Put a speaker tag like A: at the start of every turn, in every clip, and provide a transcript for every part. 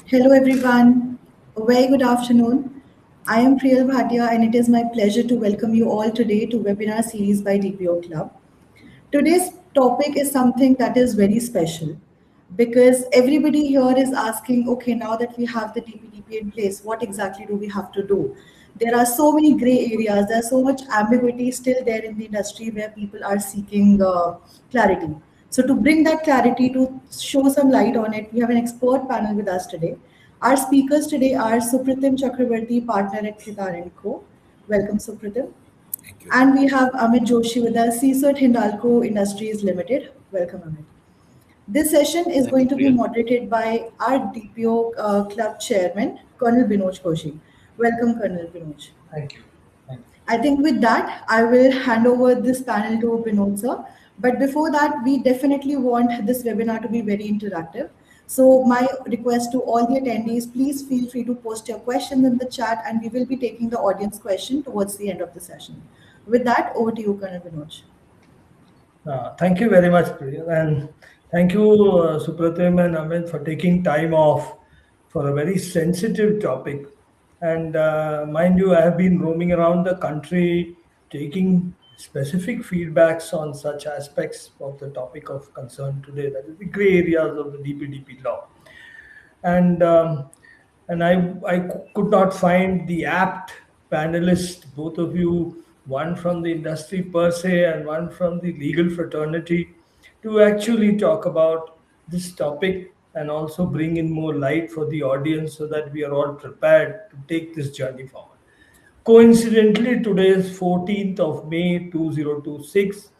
A: Hello everyone, a very good afternoon. I am 𝗓𝗏𝗃𝗊 and it is my pleasure to welcome you all today to webinar series by DPO Club. Today's topic is something that is very special because everybody here is asking, okay, now that we have the DPDP in place, what exactly do we have to do? There are so many gray areas, there's so much ambiguity still there in the industry where people are seeking clarity. So to bring that clarity, to show some light on it, we have an expert panel with us today. Our speakers today are Supratim Chakraborty, partner at Khaitan. Welcome, Supratim.
B: Thank you.
A: And we have Amit Joshi with us, CISO at Hindalco Industries Limited. Welcome, Amit. This session is going to be moderated by our DPO Club Chairman, Colonel Binoj Koshy. Welcome, Colonel Binoj.
C: Thank you. Thank you.
A: I think with that, I will hand over this panel to Binod sir. But before that, we definitely want this webinar to be very interactive. So my request to all the attendees, please feel free to post your questions in the chat and we will be taking the audience question towards the end of the session. With that, over to you, Colonel Binoj.
C: Thank you very much, Priya. And thank you, Supratim and Amit, for taking time off for a very sensitive topic. And mind you, I have been roaming around the country taking specific feedbacks on such aspects of the topic of concern today, that is the gray areas of the DPDP law. And I could not find the apt panelists, both of you, one from the industry per se and one from the legal fraternity, to actually talk about this topic and also bring in more light for the audience so that we are all prepared to take this journey forward. Coincidentally, today is 14th of May 2026.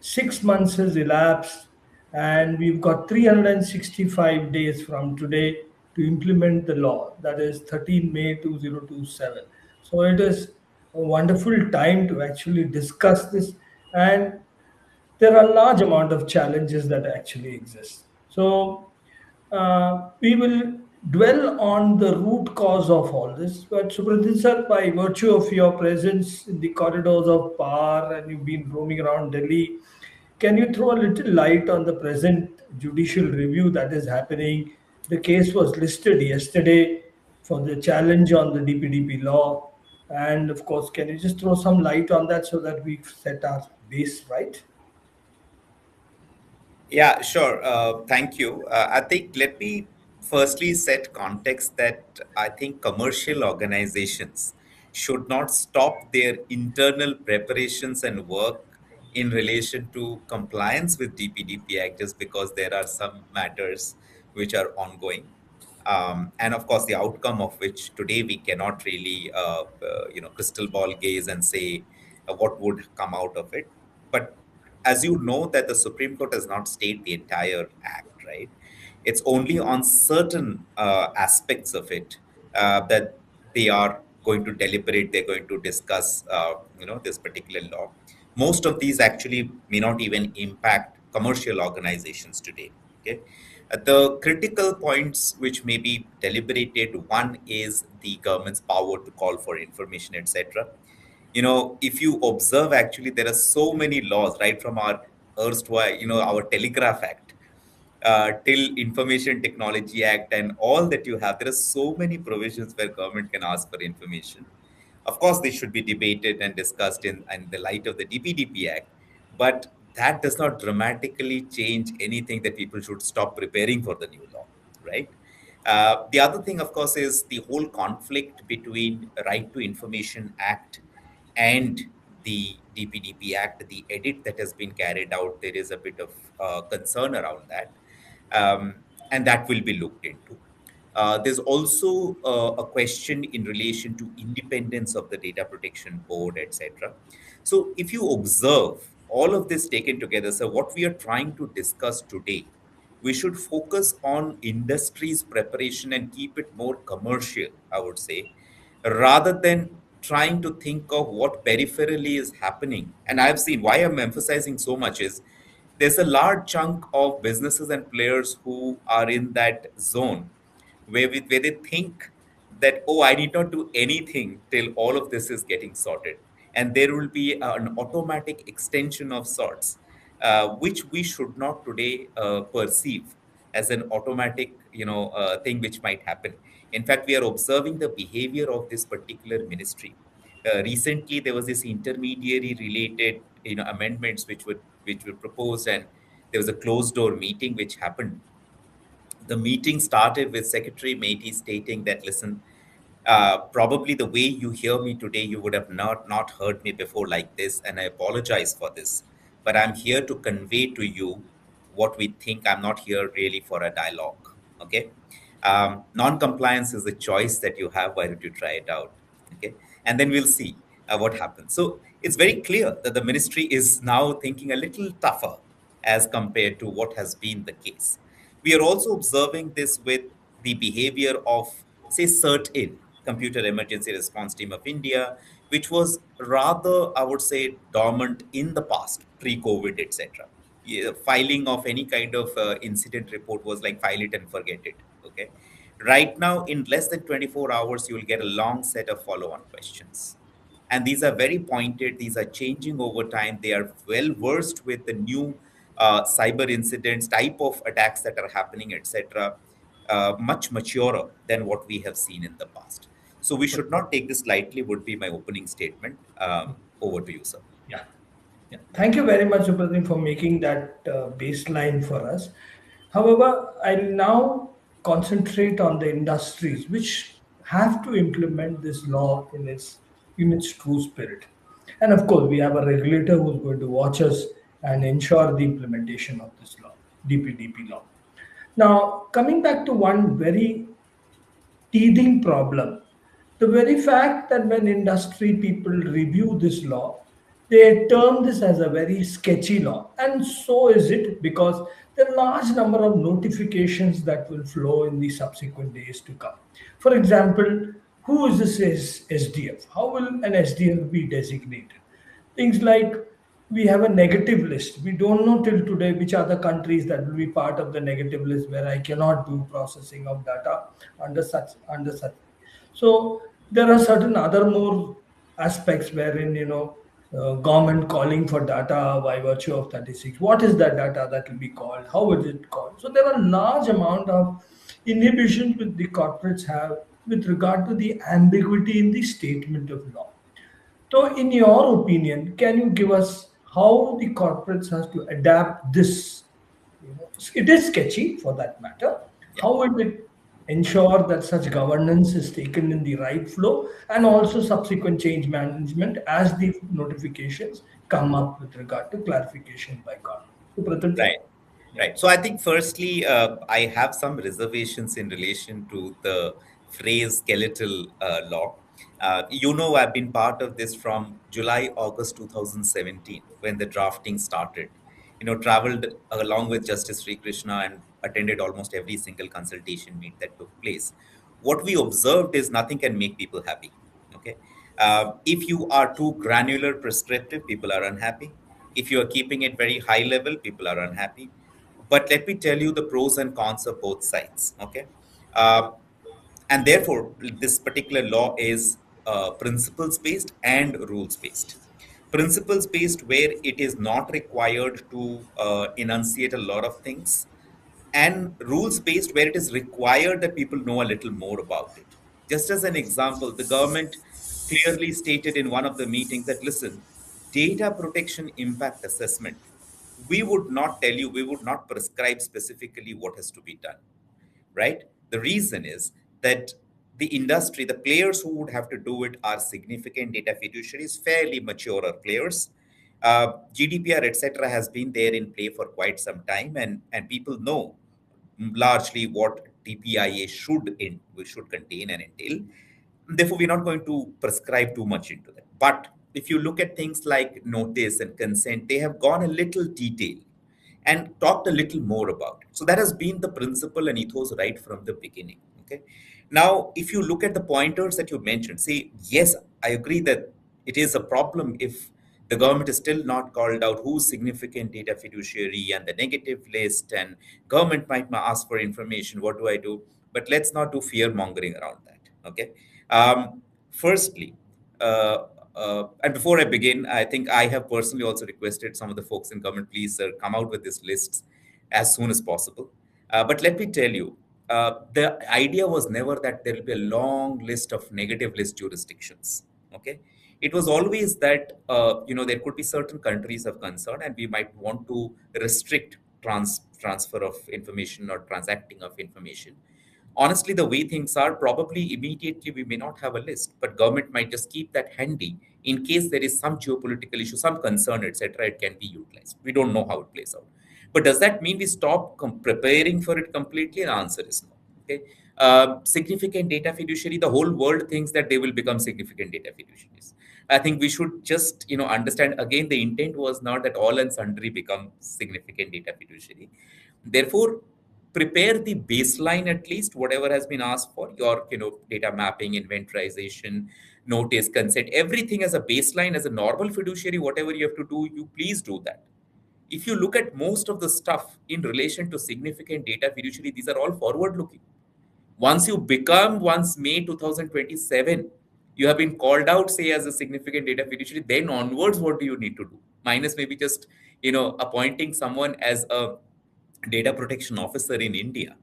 C: 6 months has elapsed and we've got 365 days from today to implement the law. That is 13 May 2027. So it is a wonderful time to actually discuss this, and there are a large amount of challenges that actually exist. So we will dwell on the root cause of all this. But Supratim sir, by virtue of your presence in the corridors of power and you've been roaming around Delhi, can you throw a little light on the present judicial review that is happening? The case was listed yesterday for the challenge on the DPDP law. And of course, can you just throw some light on that so that we set our base right?
B: Yeah, sure. Thank you. I think let me firstly set context that I think commercial organizations should not stop their internal preparations and work in relation to compliance with DPDP Act just because there are some matters which are ongoing. And of course, the outcome of which today we cannot really, crystal ball gaze and say what would come out of it. But as you know, that the Supreme Court does not state the entire act, right? It's only on certain aspects of it that they are going to deliberate. They're going to discuss, this particular law. Most of these actually may not even impact commercial organizations today. Okay. The critical points which may be deliberated, one is the government's power to call for information, etc. If you observe, actually, there are so many laws, right, from our erstwhile, our Telegraph Act, till Information Technology Act and all that you have. There are so many provisions where government can ask for information. Of course, they should be debated and discussed in the light of the DPDP Act, but that does not dramatically change anything that people should stop preparing for the new law, right? The other thing, of course, is the whole conflict between Right to Information Act and the DPDP Act, the edit that has been carried out. There is a bit of concern around that, and that will be looked into. There's also a question in relation to independence of the Data Protection Board, etc. So if you observe all of this taken together, so what we are trying to discuss today, we should focus on industry's preparation and keep it more commercial, I would say, rather than trying to think of what peripherally is happening. And I've seen why I'm emphasizing so much is there's a large chunk of businesses and players who are in that zone where they think that, oh, I need not do anything till all of this is getting sorted. And there will be an automatic extension of sorts, which we should not today perceive. as an automatic, thing which might happen. In fact, we are observing the behavior of this particular ministry. Recently, there was this intermediary related, amendments which were proposed, and there was a closed door meeting which happened. The meeting started with Secretary Meity stating that, listen, probably the way you hear me today, you would have not heard me before like this, and I apologize for this. But I'm here to convey to you what we think. I'm not here really for a dialogue. Okay. Non-compliance is a choice that you have. Why don't you try it out? Okay. And then we'll see what happens. So it's very clear that the ministry is now thinking a little tougher as compared to what has been the case. We are also observing this with the behavior of, say, CERT-in, Computer Emergency Response Team of India, which was rather, I would say, dormant in the past, pre-COVID, etc. Filing of any kind of incident report was like file it and forget it. Okay. Right now, in less than 24 hours, you will get a long set of follow-on questions. And these are very pointed. These are changing over time. They are well versed with the new cyber incidents, type of attacks that are happening, etc. Much maturer than what we have seen in the past. So we should not take this lightly, would be my opening statement. Over to you, sir.
C: Yeah. Yeah. Thank you very much, Supratim, for making that baseline for us. However, I'll now concentrate on the industries which have to implement this law in its true spirit. And of course, we have a regulator who's going to watch us and ensure the implementation of this law, DPDP law. Now, coming back to one very teething problem. The very fact that when industry people review this law, they term this as a very sketchy law. And so is it, because there are large number of notifications that will flow in the subsequent days to come. For example, who is this SDF? How will an SDF be designated? Things like, we have a negative list. We don't know till today which are the countries that will be part of the negative list where I cannot do processing of data under such. So there are certain other more aspects wherein government calling for data by virtue of 36. What is that data that will be called? How is it called? So there are large amount of inhibitions which the corporates have with regard to the ambiguity in the statement of law. So, in your opinion, can you give us how the corporates has to adapt this? It is sketchy for that matter.
B: Yeah.
C: How will it ensure that such governance is taken in the right flow, and also subsequent change management as the notifications come up with regard to clarification by government? Supratim?
B: Right. Right. So I think firstly, I have some reservations in relation to the phrase skeletal law. I've been part of this from July, August 2017, when the drafting started. Traveled along with Justice Sri Krishna and attended almost every single consultation meet that took place. What we observed is nothing can make people happy. Okay. If you are too granular prescriptive, people are unhappy. If you are keeping it very high level, people are unhappy. But let me tell you the pros and cons of both sides. Okay. Uh, and therefore, this particular law is principles based and rules based. Principles based, where it is not required to enunciate a lot of things, and rules based, where it is required that people know a little more about it. Just as an example, the government clearly stated in one of the meetings that, listen, data protection impact assessment, we would not tell you, we would not prescribe specifically what has to be done, right? The reason is that the industry, the players who would have to do it are significant data fiduciaries, fairly mature players. GDPR, etc., has been there in play for quite some time, and people know largely what TPIA should contain and entail. Therefore, we're not going to prescribe too much into that. But if you look at things like notice and consent, they have gone a little detail and talked a little more about it. So that has been the principle and ethos right from the beginning. Okay. Now, if you look at the pointers that you mentioned, say, yes, I agree that it is a problem if the government is still not called out who's significant data fiduciary and the negative list, and government might ask for information. What do I do? But let's not do fear mongering around that. Okay. Firstly, and before I begin, I think I have personally also requested some of the folks in government, please, sir, come out with these lists as soon as possible. But let me tell you, the idea was never that there will be a long list of negative list jurisdictions. Okay, it was always that there could be certain countries of concern, and we might want to restrict transfer of information or transacting of information. Honestly, the way things are, probably immediately we may not have a list, but government might just keep that handy in case there is some geopolitical issue, some concern, etc. It can be utilized. We don't know how it plays out. But does that mean we stop preparing for it completely? The answer is no. Okay. Significant data fiduciary, the whole world thinks that they will become significant data fiduciaries. I think we should just understand, again, the intent was not that all and sundry become significant data fiduciary. Therefore, prepare the baseline, at least whatever has been asked for, your data mapping, inventorization, notice, consent, everything as a baseline, as a normal fiduciary. Whatever you have to do, you please do that. If you look at most of the stuff in relation to significant data fiduciary, these are all forward looking. Once you become, once May 2027, you have been called out, say, as a significant data fiduciary, then onwards, what do you need to do? Minus maybe just appointing someone as a data protection officer in India.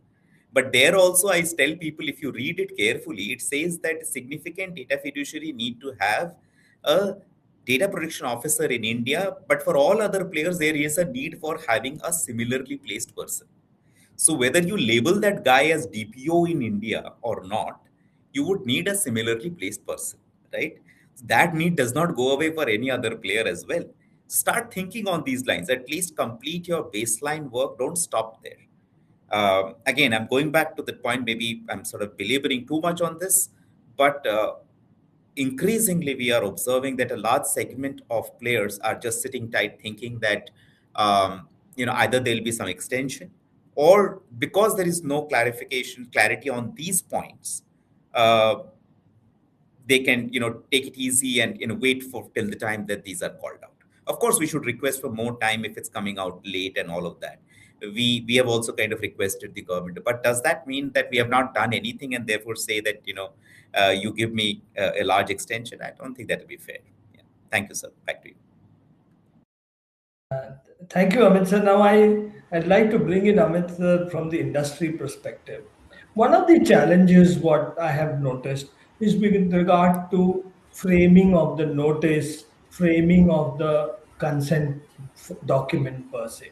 B: But there also, I tell people, if you read it carefully, it says that significant data fiduciary need to have a data protection officer in India. But for all other players, there is a need for having a similarly placed person. So whether you label that guy as DPO in India or not, you would need a similarly placed person, right? That need does not go away for any other player as well. Start thinking on these lines. At least complete your baseline work. Don't stop there. Again, I'm going back to the point. Maybe I'm sort of belaboring too much on this, but increasingly we are observing that a large segment of players are just sitting tight, thinking that either there'll be some extension, or because there is no clarity on these points, they can take it easy and wait for till the time that these are called out. Of course, we should request for more time if it's coming out late and all of that. We have also kind of requested the government, but does that mean that we have not done anything and therefore say that you give me a large extension? I don't think that will be fair. Yeah. Thank you, sir. Back to you.
C: Thank you, Amit sir. Now I'd like to bring in Amit sir from the industry perspective. One of the challenges what I have noticed is with regard to framing of the notice, framing of the consent document per se.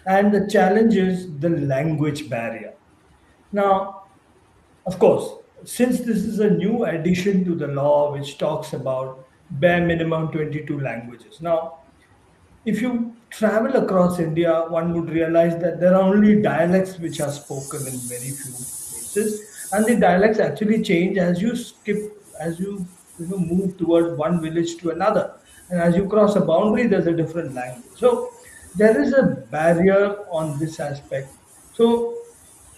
C: And the challenge is the language barrier. Now, of course, since this is a new addition to the law which talks about bare minimum 22 languages. Now, if you travel across India, one would realize that there are only dialects which are spoken in very few places, and the dialects actually change as you move towards one village to another, and as you cross a boundary, there's a different language. So there is a barrier on this aspect. So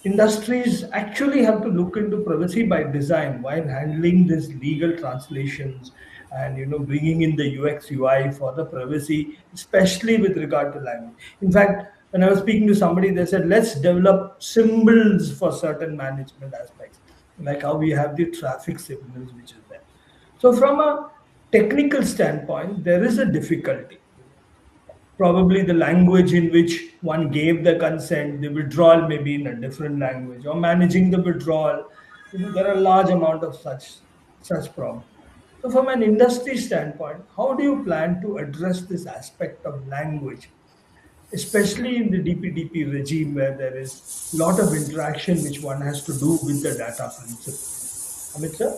C: industries actually have to look into privacy by design while handling these legal translations and bringing in the UX UI for the privacy, especially with regard to language. In fact, when I was speaking to somebody, they said let's develop symbols for certain management aspects, like how we have the traffic signals which is there. So from a technical standpoint, there is a difficulty. Probably the language in which one gave the consent, the withdrawal may be in a different language, or managing the withdrawal. There are a large amount of such problems. So from an industry standpoint, how do you plan to address this aspect of language, especially in the DPDP regime where there is a lot of interaction which one has to do with the data principle? Amit sir?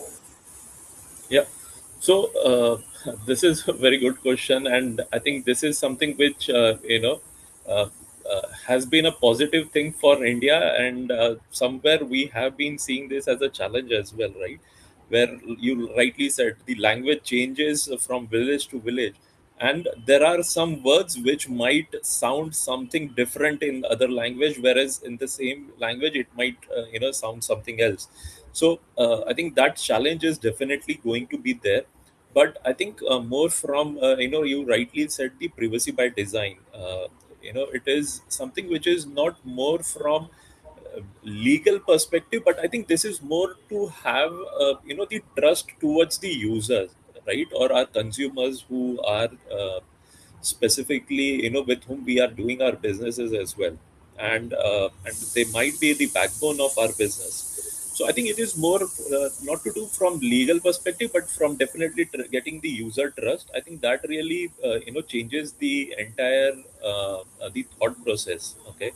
D: Yeah. So this is a very good question, and I think this is something which has been a positive thing for India, and somewhere we have been seeing this as a challenge as well, right? Where you rightly said the language changes from village to village, and there are some words which might sound something different in other language, whereas in the same language it might sound something else. So I think that challenge is definitely going to be there. But I think more from you rightly said the privacy by design. It is something which is not more from legal perspective, but I think this is more to have the trust towards the users, right, or our consumers who are specifically with whom we are doing our businesses as well. and they might be the backbone of our business. So I think it is more not to do from legal perspective, but from definitely getting the user trust. I think that really changes the entire the thought process. Okay,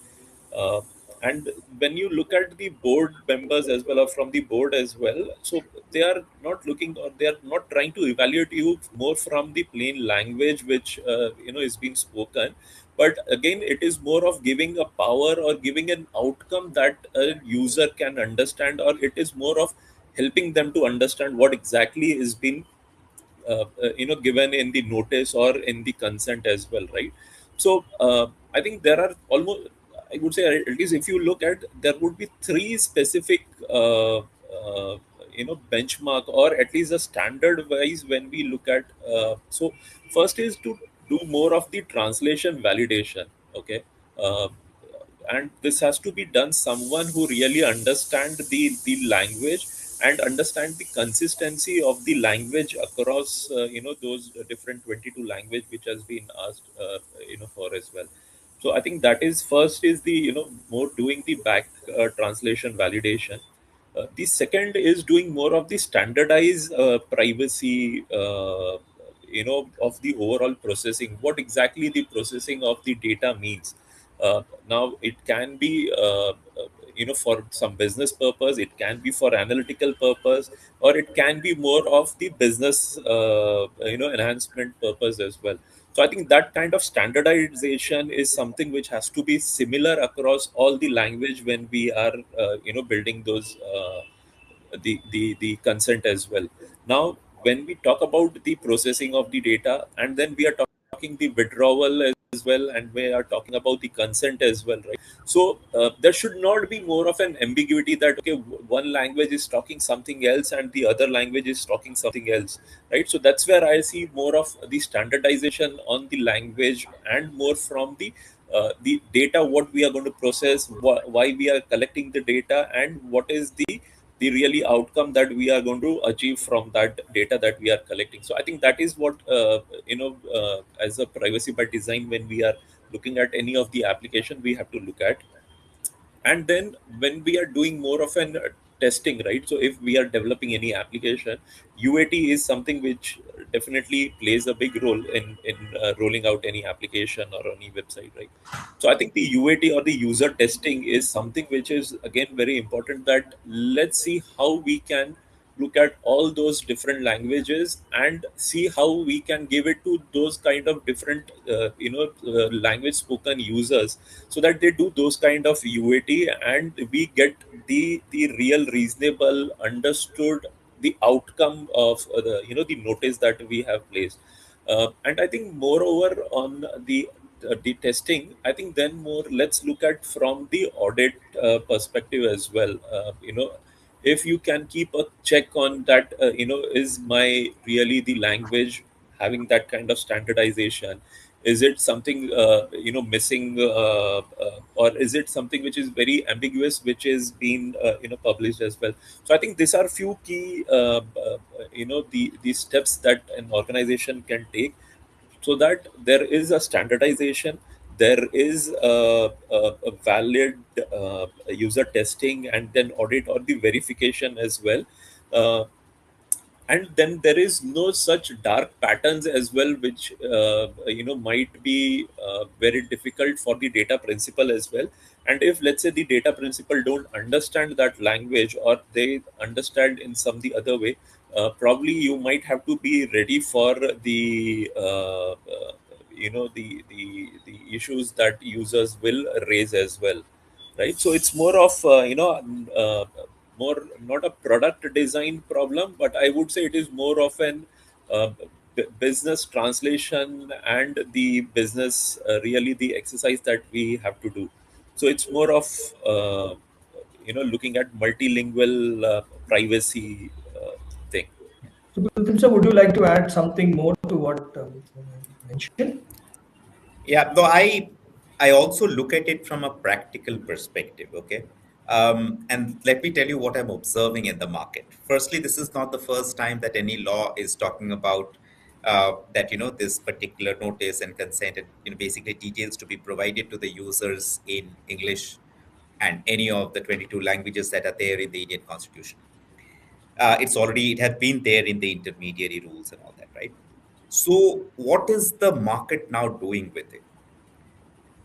D: uh, and when you look at the board members as well, or from the board as well, so they are not looking, or they are not trying to evaluate you more from the plain language which is being spoken, but again it is more of giving a power or giving an outcome that a user can understand, or it is more of helping them to understand what exactly is being given in the notice or in the consent as well, right? So I think there are almost, I would say, at least if you look at, there would be three specific benchmark, or at least a standard wise when we look at. So first is to do more of the translation validation. Okay. uh, and this has to be done someone who really understand the language and understand the consistency of the language across those different 22 language which has been asked for as well. So I think that is first is the more doing the back translation validation. The second is doing more of the standardized privacy, of the overall processing. What exactly the processing of the data means. Now, it can be, for some business purpose, it can be for analytical purpose, or it can be more of the business, enhancement purpose as well. So I think that kind of standardization is something which has to be similar across all the language when we are, building those the consent as well. Now, when we talk about the processing of the data, and then we are talking the withdrawal as well, and we are talking about the consent as well, right? So there should not be more of an ambiguity that okay, one language is talking something else and the other language is talking something else, right? So that's where I see more of the standardization on the language, and more from the data, what we are going to process, why we are collecting the data, and what is the really outcome that we are going to achieve from that data that we are collecting. So I think that is what as a privacy by design, when we are looking at any of the application, we have to look at. And then when we are doing more of an testing, right? So if we are developing any application, UAT is something which definitely plays a big role in rolling out any application or any website, right? So I think the UAT or the user testing is something which is again very important, that let's see how we can look at all those different languages and see how we can give it to those kind of different language spoken users, so that they do those kind of UAT, and we get the real reasonable understood the outcome of the notice that we have placed. And I think moreover on the testing, I think then more let's look at from the audit perspective as well. If you can keep a check on that, is my really the language having that kind of standardization? Is it something missing, or is it something which is very ambiguous, which is being published as well? So I think these are few key the steps that an organization can take, so that there is a standardization, there is a valid user testing, and then audit or the verification as well. uh, and then there is no such dark patterns as well, which might be very difficult for the data principal as well. And if let's say the data principal don't understand that language, or they understand in some the other way, probably you might have to be ready for the the issues that users will raise as well, right? So it's more of more not a product design problem, but I would say it is more of an uh, business translation and the business really the exercise that we have to do. So it's more of looking at multilingual privacy thing.
C: Supratim sir, would you like to add something more to what you mentioned?
B: Yeah, though I also look at it from a practical perspective, okay? And let me tell you what I'm observing in the market. Firstly, this is not the first time that any law is talking about that this particular notice and consent and basically details to be provided to the users in English and any of the 22 languages that are there in the Indian Constitution. It had been there in the intermediary rules and all that, right? So what is the market now doing with it?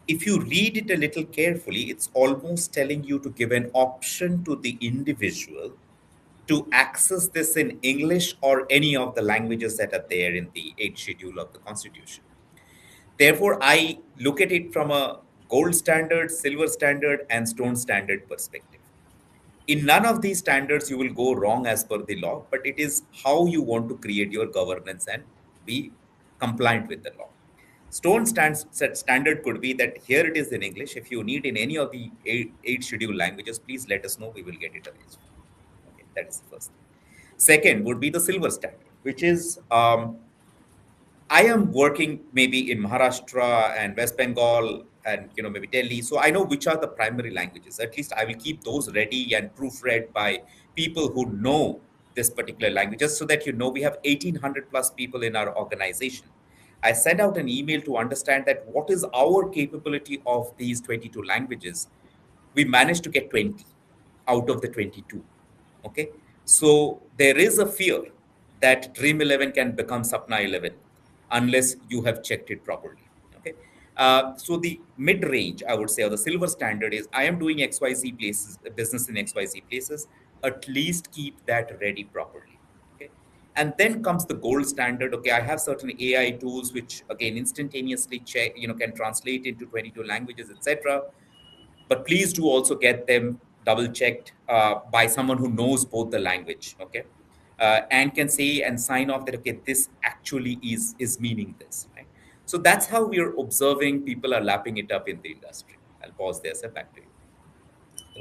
B: If you read it a little carefully, it's almost telling you to give an option to the individual to access this in English or any of the languages that are there in the 8th schedule of the Constitution. Therefore, I look at it from a gold standard, silver standard, and stone standard perspective. In none of these standards, you will go wrong as per the law, but it is how you want to create your governance and be compliant with the law. Standard could be that here it is in English. If you need in any of the eight scheduled languages, please let us know. We will get it arranged. Okay, that is the first thing. Second would be the silver standard, which is I am working maybe in Maharashtra and West Bengal and maybe Delhi, so I know which are the primary languages. At least I will keep those ready and proofread by people who know this particular language, just so that we have 1,800 plus people in our organization. I send out an email to understand that what is our capability of these 22 languages. We managed to get 20 out of the 22. Okay, so there is a fear that Dream 11 can become Sapna 11 unless you have checked it properly. Okay, so the mid-range, I would say, or the silver standard is I am doing XYZ places, business in XYZ places. At least keep that ready properly. Okay, and then comes the gold standard. Okay, I have certain AI tools which again instantaneously check, can translate into 22 languages, etc. But please do also get them double checked by someone who knows both the language. Okay. And can say and sign off that, okay, this actually is meaning this, right? So that's how we are observing people are lapping it up in the industry. I'll pause there, sir. Back to you.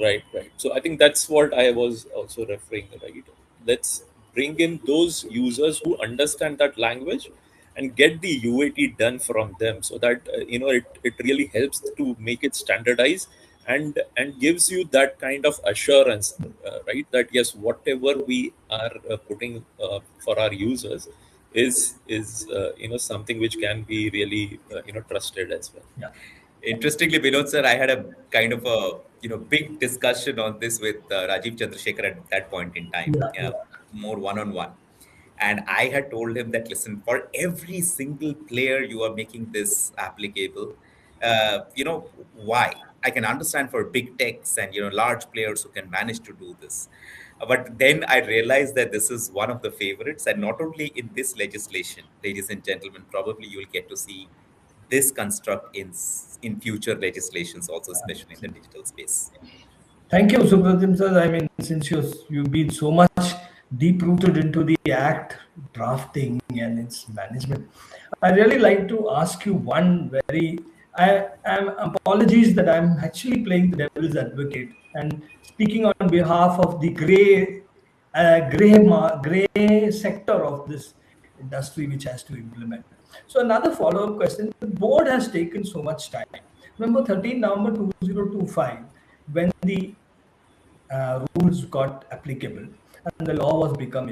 D: Right. So I think that's what I was also referring, right? Let's bring in those users who understand that language and get the UAT done from them, so that it really helps to make it standardized and gives you that kind of assurance, right? That yes, whatever we are putting for our users is something which can be really trusted as well.
C: Yeah.
B: Interestingly, Binoj sir, I had a kind of a big discussion on this with Rajiv Chandrasekhar at that point in time,
C: Yeah.
B: more one-on-one. And I had told him that, listen, for every single player you are making this applicable, why? I can understand for big techs and large players who can manage to do this. But then I realized that this is one of the favorites, and not only in this legislation, ladies and gentlemen, probably you will get to see this construct in future legislations also, especially in the digital space.
C: Thank you, Supratim sir. I mean, since you've been so much deep-rooted into the act drafting and its management, I really like to ask you one apologies that I'm actually playing the devil's advocate and speaking on behalf of the gray sector of this industry which has to implement. So another follow-up question: the board has taken so much time. Remember, 13 November 2025, when the rules got applicable and the law had become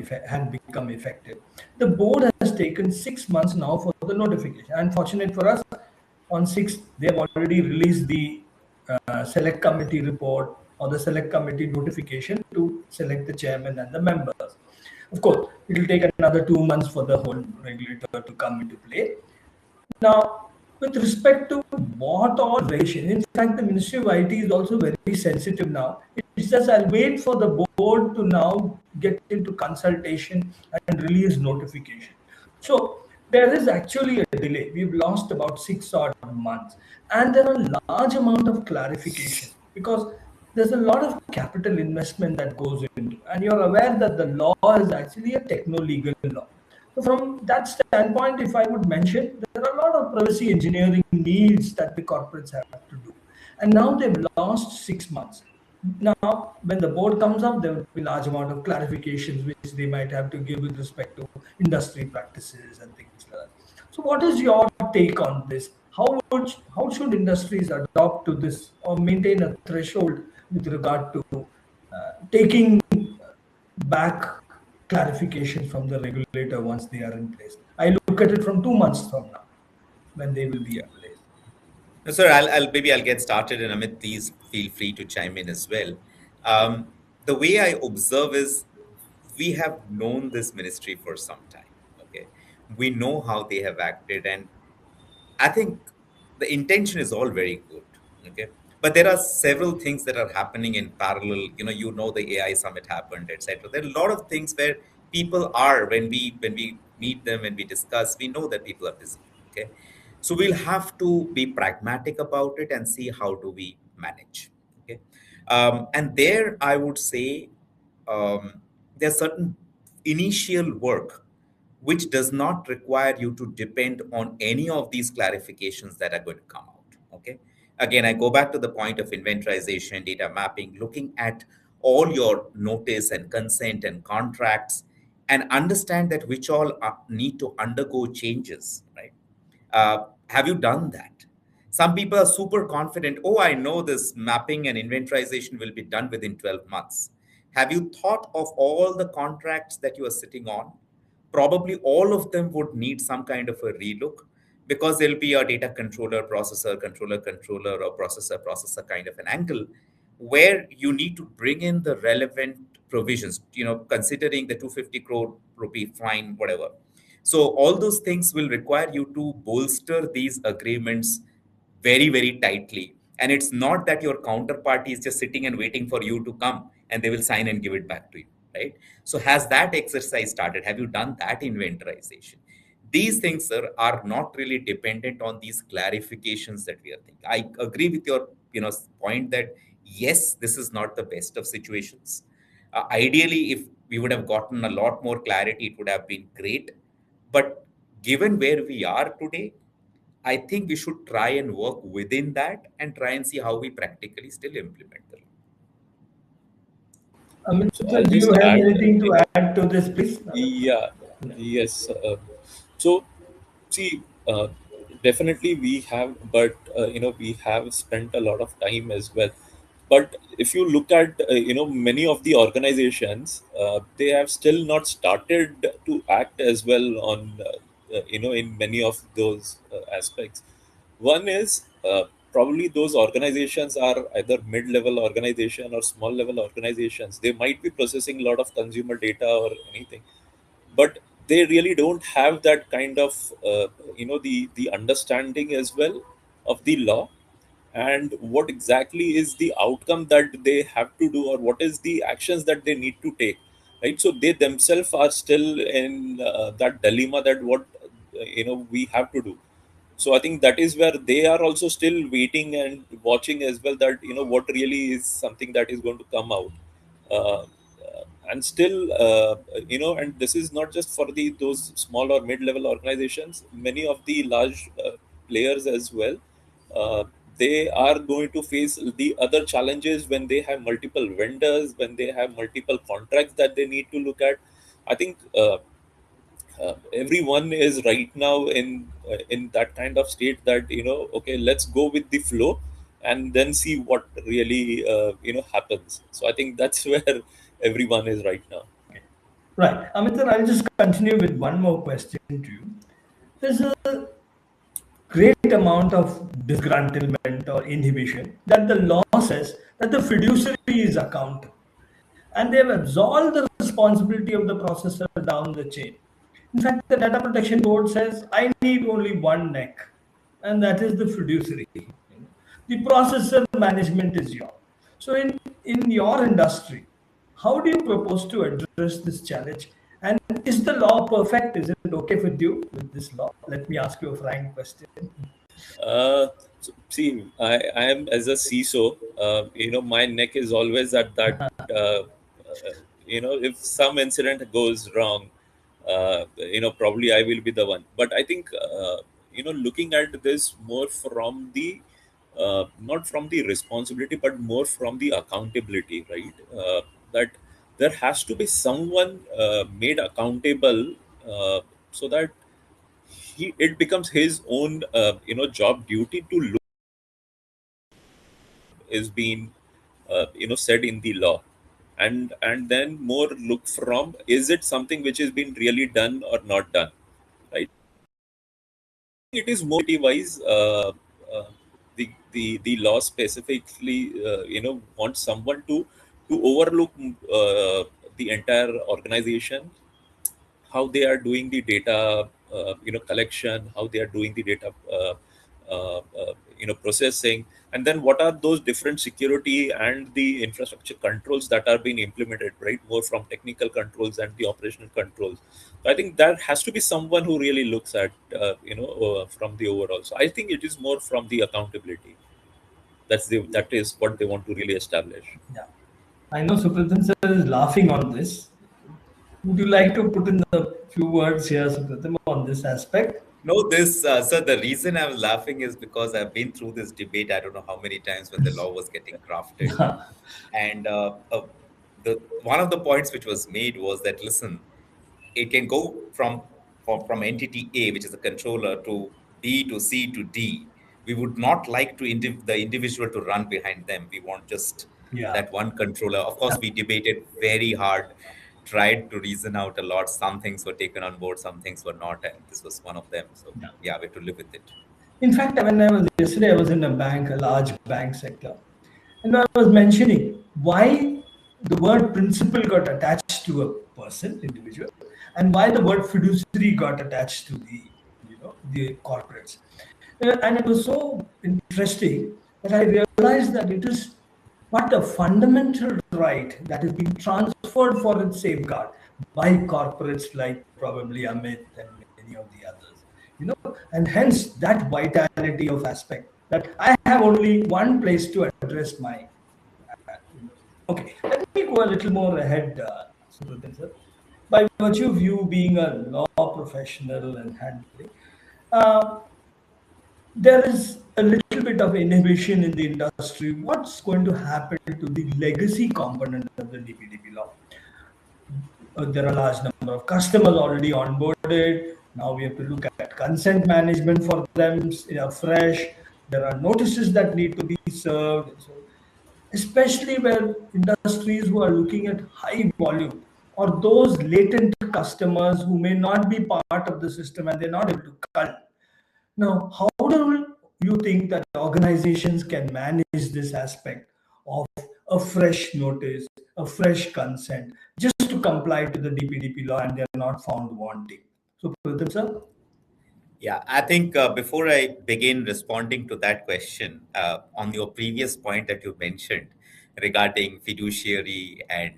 C: effective. The board has taken 6 months now for the notification. Unfortunate for us, on 6th they have already released the select committee report or the select committee notification to select the chairman and the members. Of course, it will take another 2 months for the whole regulator to come into play. Now, with respect to what all variation, in fact, the Ministry of IT is also very sensitive now. It's just I'll wait for the board to now get into consultation and release notification. So there is actually a delay. We've lost about 6 odd months, and there are a large amount of clarification because there's a lot of capital investment that goes into, and you're aware that the law is actually a techno-legal law. So from that standpoint, if I would mention, there are a lot of privacy engineering needs that the corporates have to do. And now they've lost 6 months. Now, when the board comes up, there will be a large amount of clarifications which they might have to give with respect to industry practices and things like that. So what is your take on this? How should industries adopt to this or maintain a threshold with regard to taking back clarification from the regulator once they are in place? I look look at it from 2 months from now when they will be in place.
B: No, sir, I'll get started, and Amit, please feel free to chime in as well. The way I observe is we have known this ministry for some time. Okay, we know how they have acted, and I think the intention is all very good. Okay. But there are several things that are happening in parallel. The AI summit happened, etc. There are a lot of things where people are when we meet them, when we discuss, we know that people are busy. Okay. So we'll have to be pragmatic about it and see how do we manage. Okay. And there I would say there's certain initial work which does not require you to depend on any of these clarifications that are going to come out. Okay. Again, I go back to the point of inventorization, data mapping, looking at all your notice and consent and contracts, and understand that which all need to undergo changes, right? Have you done that? Some people are super confident. Oh, I know this mapping and inventorization will be done within 12 months. Have you thought of all the contracts that you are sitting on? Probably all of them would need some kind of a relook, because there'll be a data controller, processor, controller, or processor kind of an angle where you need to bring in the relevant provisions, considering the 250 crore rupee fine, whatever. So all those things will require you to bolster these agreements very, very tightly. And it's not that your counterparty is just sitting and waiting for you to come and they will sign and give it back to you, right? So has that exercise started? Have you done that inventorization? These things, sir, are not really dependent on these clarifications that we are thinking. I agree with your, point that yes, this is not the best of situations. Ideally, if we would have gotten a lot more clarity, it would have been great. But given where we are today, I think we should try and work within that and try and see how we practically still implement them.
C: Amit,
D: So
C: sir,
D: I'll
C: do you
D: just
C: have
D: add,
C: anything to add to this, please?
D: yeah, yes. So see, definitely we have, but we have spent a lot of time as well. But if you look at many of the organizations, they have still not started to act as well on in many of those aspects. One is probably those organizations are either mid-level organization or small-level organizations. They might be processing a lot of consumer data or anything, but they really don't have that kind of the understanding as well of the law, and what exactly is the outcome that they have to do, or what is the actions that they need to take, right? So they themselves are still in that dilemma that what we have to do. So I think that is where they are also still waiting and watching as well, that what really is something that is going to come out. uh, and still and this is not just for the those small or mid level organizations, many of the large players as well. uh, they are going to face the other challenges when they have multiple vendors, when they have multiple contracts that they need to look at. I think everyone is right now in that kind of state that okay, let's go with the flow and then see what really happens. So I think that's where everyone is right now.
C: Right. Amit, sir, I'll just continue with one more question to you. There's a great amount of disgruntlement or inhibition that the law says that the fiduciary is accountable, and they've absolved the responsibility of the processor down the chain. In fact, the Data Protection Board says, I need only one neck, and that is the fiduciary. The processor management is yours. So, in your industry, how do you propose to address this challenge? And is the law perfect? Is it okay with you with this law? Let me ask you a frank question.
D: See, I am as a CISO, my neck is always at that. If some incident goes wrong, probably I will be the one. But I think, looking at this more from the, not from the responsibility, but more from the accountability, right? That there has to be someone made accountable, so that it becomes his own job duty to look is being said in the law, and then more look from, is it something which is being really done or not done, right? it is more wise. The law specifically, wants someone to overlook the entire organization, how they are doing the data, collection, how they are doing the data, processing, and then what are those different security and the infrastructure controls that are being implemented, right? More from technical controls and the operational controls. So I think there has to be someone who really looks at, from the overall. So I think it is more from the accountability. That is what they want to really establish.
C: Yeah. I know Supratim sir is laughing on this. Would you like to put in a few words here, Supratim, on this aspect?
B: No, so the reason I was laughing is because I've been through this debate, I don't know how many times when the law was getting crafted. And one of the points which was made was that, listen, it can go from entity A, which is the controller, to B to C to D. We would not like to the individual to run behind them. We want just
C: Yeah.
B: that one controller. Of course, we debated very hard, tried to reason out a lot. Some things were taken on board, some things were not, and this was one of them. So yeah, we have to live with it.
C: In fact, when I was yesterday, I was in a bank, a large bank sector, and I was mentioning why the word principal got attached to a person, individual, and why the word fiduciary got attached to the corporates. And it was so interesting that I realized that it is but a fundamental right that is being transferred for its safeguard by corporates like probably Amit and many of the others. And hence that vitality of aspect that I have only one place to address my. Okay, let me go a little more ahead, Supratim sir. By virtue of you being a law professional and handling, there is a little bit of inhibition in the industry. What's going to happen to the legacy component of the DPDP law? There are a large number of customers already onboarded. Now we have to look at consent management for them fresh. There are notices that need to be served. So, especially where industries who are looking at high volume or those latent customers who may not be part of the system and they're not able to cull. Now, how do you think that organizations can manage this aspect of a fresh notice, a fresh consent, just to comply to the DPDP law and they're not found wanting? So, Pratham sir?
B: Yeah, I think before I begin responding to that question, on your previous point that you mentioned regarding fiduciary and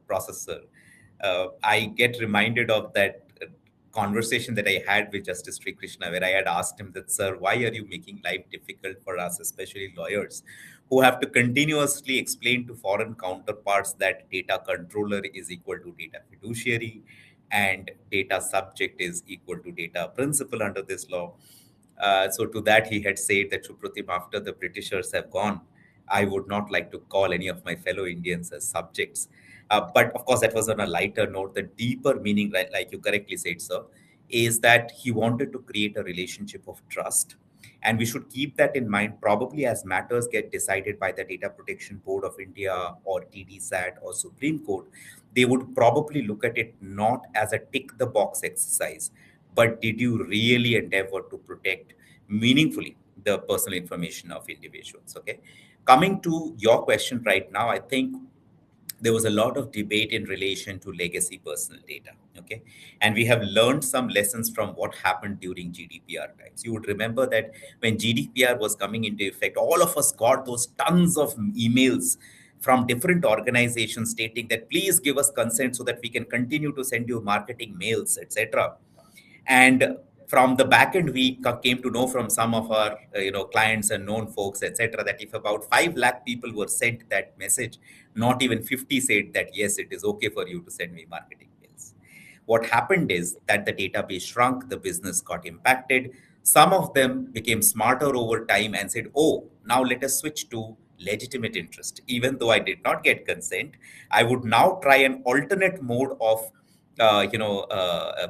B: processor, I get reminded of that conversation that I had with Justice Sri Krishna, where I had asked him that, sir, why are you making life difficult for us, especially lawyers, who have to continuously explain to foreign counterparts that data controller is equal to data fiduciary and data subject is equal to data principal under this law. So to that, he had said that, Supratim, after the Britishers have gone, I would not like to call any of my fellow Indians as subjects. But of course, that was on a lighter note. The deeper meaning, like you correctly said, sir, is that he wanted to create a relationship of trust. And we should keep that in mind, probably as matters get decided by the Data Protection Board of India or TDSAT or Supreme Court. They would probably look at it not as a tick the box exercise, but did you really endeavor to protect meaningfully the personal information of individuals? Okay. Coming to your question right now, I think there was a lot of debate in relation to legacy personal data. Okay. And we have learned some lessons from what happened during GDPR times. You would remember that when GDPR was coming into effect, all of us got those tons of emails from different organizations stating that please give us consent so that we can continue to send you marketing mails, etc. And from the back end, we came to know from some of our clients and known folks, etc., that if about 5 lakh people were sent that message, not even 50 said that yes, it is okay for you to send me marketing mails. What happened is that the database shrunk, the business got impacted. Some of them became smarter over time and said, oh, now let us switch to legitimate interest. Even though I did not get consent, I would now try an alternate mode of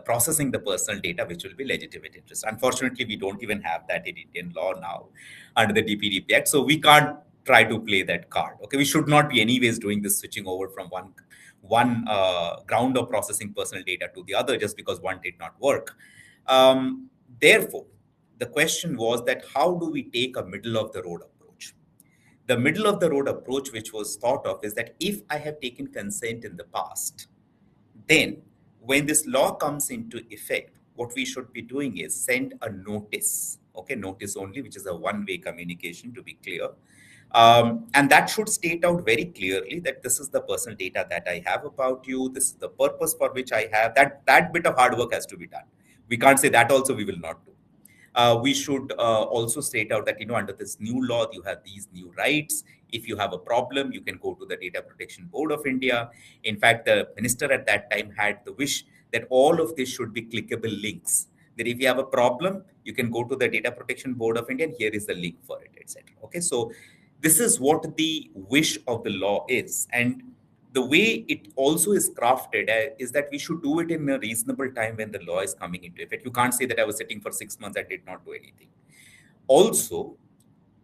B: processing the personal data, which will be legitimate interest. Unfortunately, we don't even have that in Indian law now under the DPDP Act. So we can't try to play that card. Okay, we should not be anyways doing this switching over from one ground of processing personal data to the other just because one did not work. Therefore, the question was that how do we take a middle of the road approach? The middle of the road approach, which was thought of, is that if I have taken consent in the past, then when this law comes into effect, what we should be doing is send a notice, okay, notice only, which is a one-way communication, to be clear. And that should state out very clearly that this is the personal data that I have about you. This is the purpose for which I have. That bit of hard work has to be done. We can't say that also we will not do. We should also state out that, under this new law, you have these new rights. If you have a problem, you can go to the Data Protection Board of India. In fact, the minister at that time had the wish that all of this should be clickable links. That if you have a problem, you can go to the Data Protection Board of India, and here is the link for it, etc. Okay, so this is what the wish of the law is. And the way it also is crafted is that we should do it in a reasonable time when the law is coming into effect. You can't say that I was sitting for 6 months, I did not do anything. Also,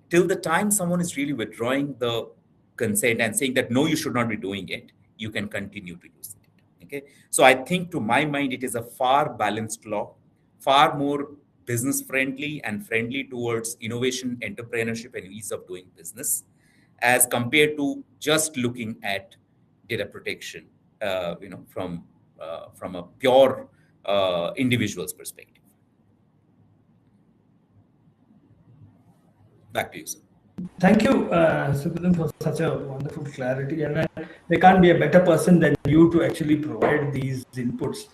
B: till the time someone is really withdrawing the consent and saying that, no, you should not be doing it, you can continue to use it. Okay. So I think, to my mind, it is a far balanced law, far more business friendly and friendly towards innovation, entrepreneurship, and ease of doing business, as compared to just looking at data protection, from a pure individual's perspective. Back to you, sir.
C: Thank you, Supratim, for such a wonderful clarity. And there can't be a better person than you to actually provide these inputs.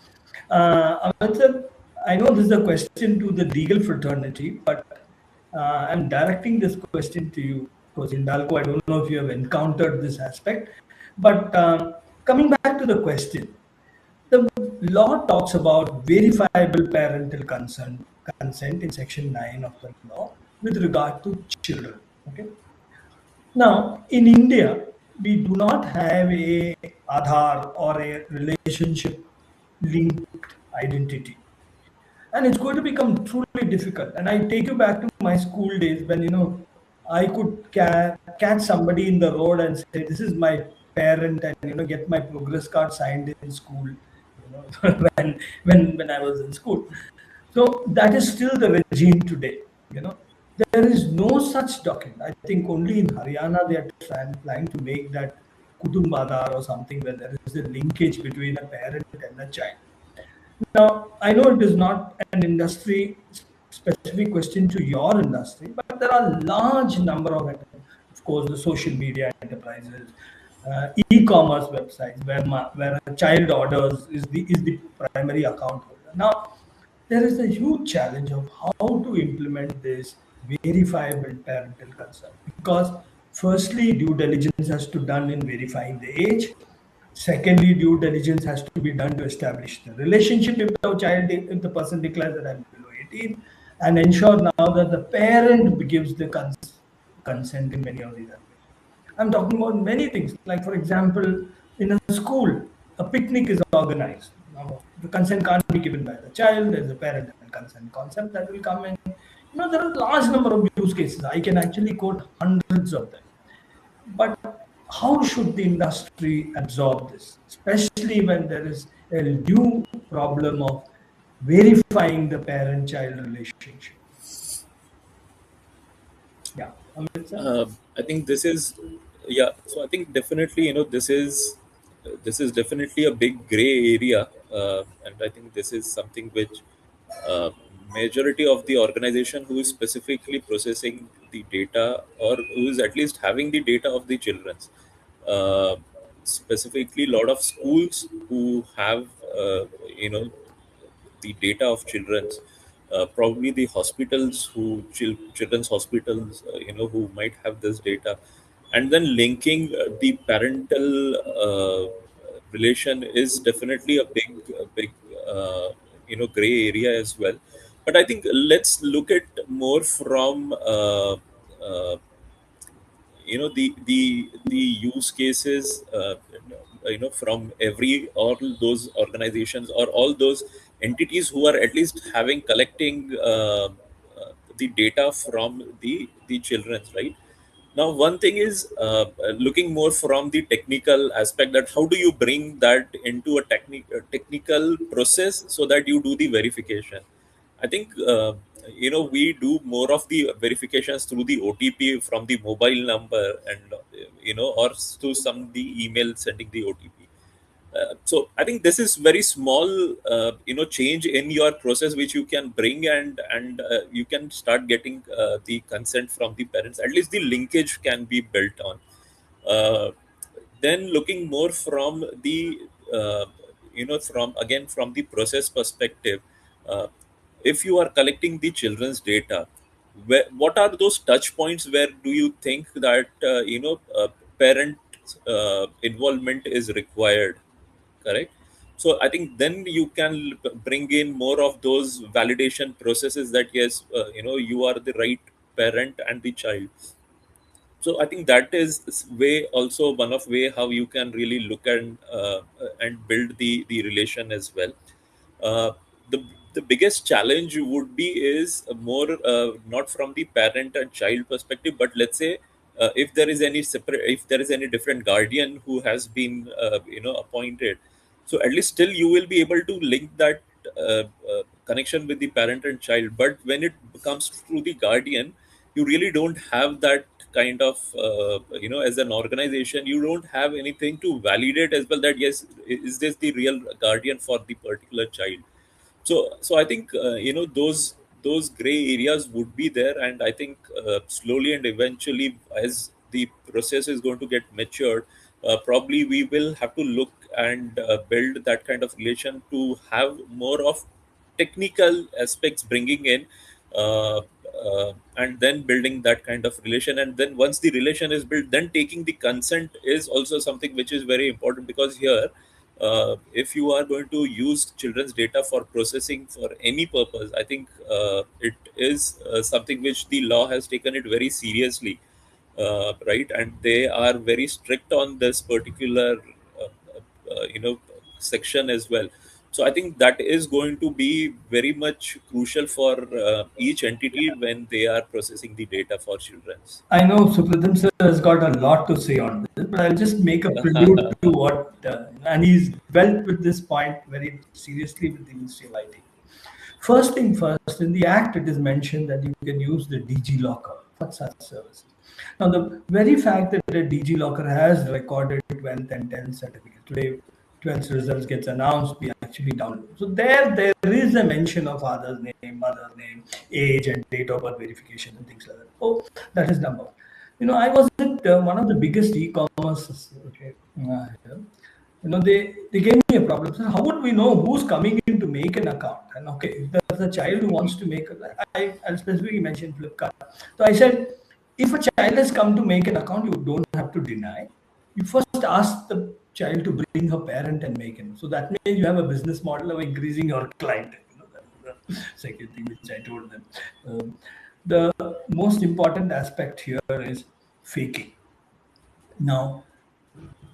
C: Amit sir, I know this is a question to the legal fraternity, but I'm directing this question to you because Hindalco, I don't know if you have encountered this aspect. But coming back to the question, the law talks about verifiable parental consent in section 9 of the law with regard to children. Okay. Now, in India, we do not have a Aadhaar or a relationship linked identity. And it's going to become truly difficult. And I take you back to my school days when, I could catch somebody in the road and say, this is my parent, and, get my progress card signed in school, when I was in school. So that is still the regime today, There is no such document. I think only in Haryana they are trying to make that 𝗓𝗏𝗏𝗏 or something where there is a linkage between a parent and a child. Now, I know it is not an industry specific question to your industry, but there are large number of course, the social media enterprises, e-commerce websites where a child orders is the primary account holder. Now, there is a huge challenge of how to implement this verifiable parental consent, because firstly, due diligence has to be done in verifying the age. Secondly, due diligence has to be done to establish the relationship if the person declares that I'm below 18, and ensure now that the parent gives the consent in many of these aspects. I'm talking about many things, like, for example, in a school, a picnic is organized. Now, the consent can't be given by the child. There's a parental consent concept that will come in. There are a large number of use cases. I can actually quote hundreds of them. But how should the industry absorb this, especially when there is a new problem of verifying the parent-child relationship? Yeah, Amit sir?
D: I think this is, so I think definitely, this is definitely a big gray area, and I think this is something which majority of the organization who is specifically processing the data, or who is at least having the data of the children's, specifically a lot of schools who have the data of children's, probably the hospitals children's hospitals, who might have this data, and then linking the parental relation is definitely a big gray area as well. But I think let's look at more from the use cases, from all those organizations or all those entities who are at least collecting the data from the children's, right? Now, one thing is looking more from the technical aspect, that how do you bring that into a technical process so that you do the verification. I think we do more of the verifications through the OTP from the mobile number, and or to some the email sending the OTP. So I think this is very small, change in your process which you can bring, and you can start getting the consent from the parents. At least the linkage can be built on. Uh, then looking more from the from the process perspective, uh, if you are collecting the children's data, what are those touch points where do you think that parent involvement is required, correct? So I think then you can bring in more of those validation processes that yes, you are the right parent and the child. So I think that is way also one of way how you can really look and build the relation as well. uh, the the biggest challenge would be is more not from the parent and child perspective, but let's say if there is any separate, if there is any different guardian who has been appointed, so at least still you will be able to link that connection with the parent and child. But when it comes through the guardian, you really don't have that kind of as an organization, you don't have anything to validate as well that yes, is this the real guardian for the particular child. So I think those gray areas would be there, and I think slowly and eventually, as the process is going to get matured, probably we will have to look and build that kind of relation to have more of technical aspects bringing in, and then building that kind of relation. And then once the relation is built, then taking the consent is also something which is very important, because here if you are going to use children's data for processing for any purpose, I think it is something which the law has taken it very seriously, right? And they are very strict on this particular, section as well. So I think that is going to be very much crucial for each entity when they are processing the data for children's.
C: I know Supratim sir has got a lot to say on this, but I'll just make a prelude to what, and he's dealt with this point very seriously with the Ministry of IT. First thing first, in the Act, it is mentioned that you can use the DG Locker for such services. Now, the very fact that the DG Locker has recorded 12th and 10th certificate, today 12th results gets announced, we actually download. So there is a mention of father's name, mother's name, age, and date of birth verification and things like that. Oh, that is number one. I was at one of the biggest e-commerce. Okay, they gave me a problem. So how would we know who's coming in to make an account? And okay, if there's a child who wants to make I'll specifically mention Flipkart. So I said, if a child has come to make an account, you don't have to deny. You first ask the child to bring her parent and make it. So that means you have a business model of increasing your client. That's the second thing which I told them. The most important aspect here is faking. Now,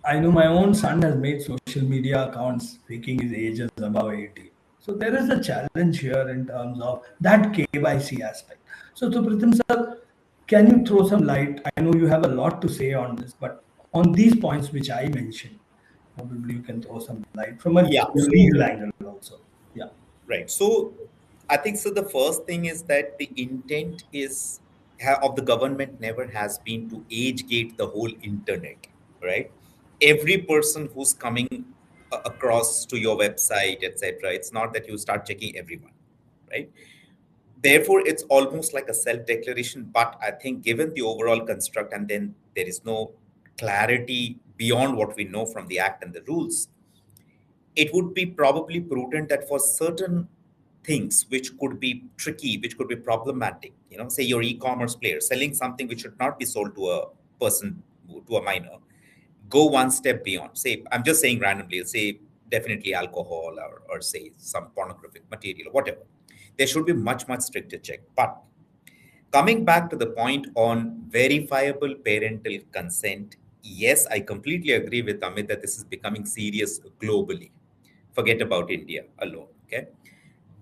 C: I know my own son has made social media accounts faking his age as above 18. So there is a challenge here in terms of that KYC aspect. So Supratim sir, can you throw some light? I know you have a lot to say on this, but on these points which I mentioned, probably you can throw some light from a legal angle also. Yeah.
B: Right. So I think so. The first thing is that the intent is of the government never has been to age gate the whole internet, right? Every person who's coming across to your website, etc. It's not that you start checking everyone, right? Therefore, it's almost like a self-declaration. But I think given the overall construct, and then there is no clarity beyond what we know from the act and the rules, it would be probably prudent that for certain things which could be tricky, which could be problematic, say your e-commerce player selling something which should not be sold to a person, to a minor, go one step beyond. Say, I'm just saying randomly, say definitely alcohol, or say some pornographic material or whatever. There should be much, much stricter check. But coming back to the point on verifiable parental consent, yes, I completely agree with Amit that this is becoming serious globally. Forget about India alone. Okay.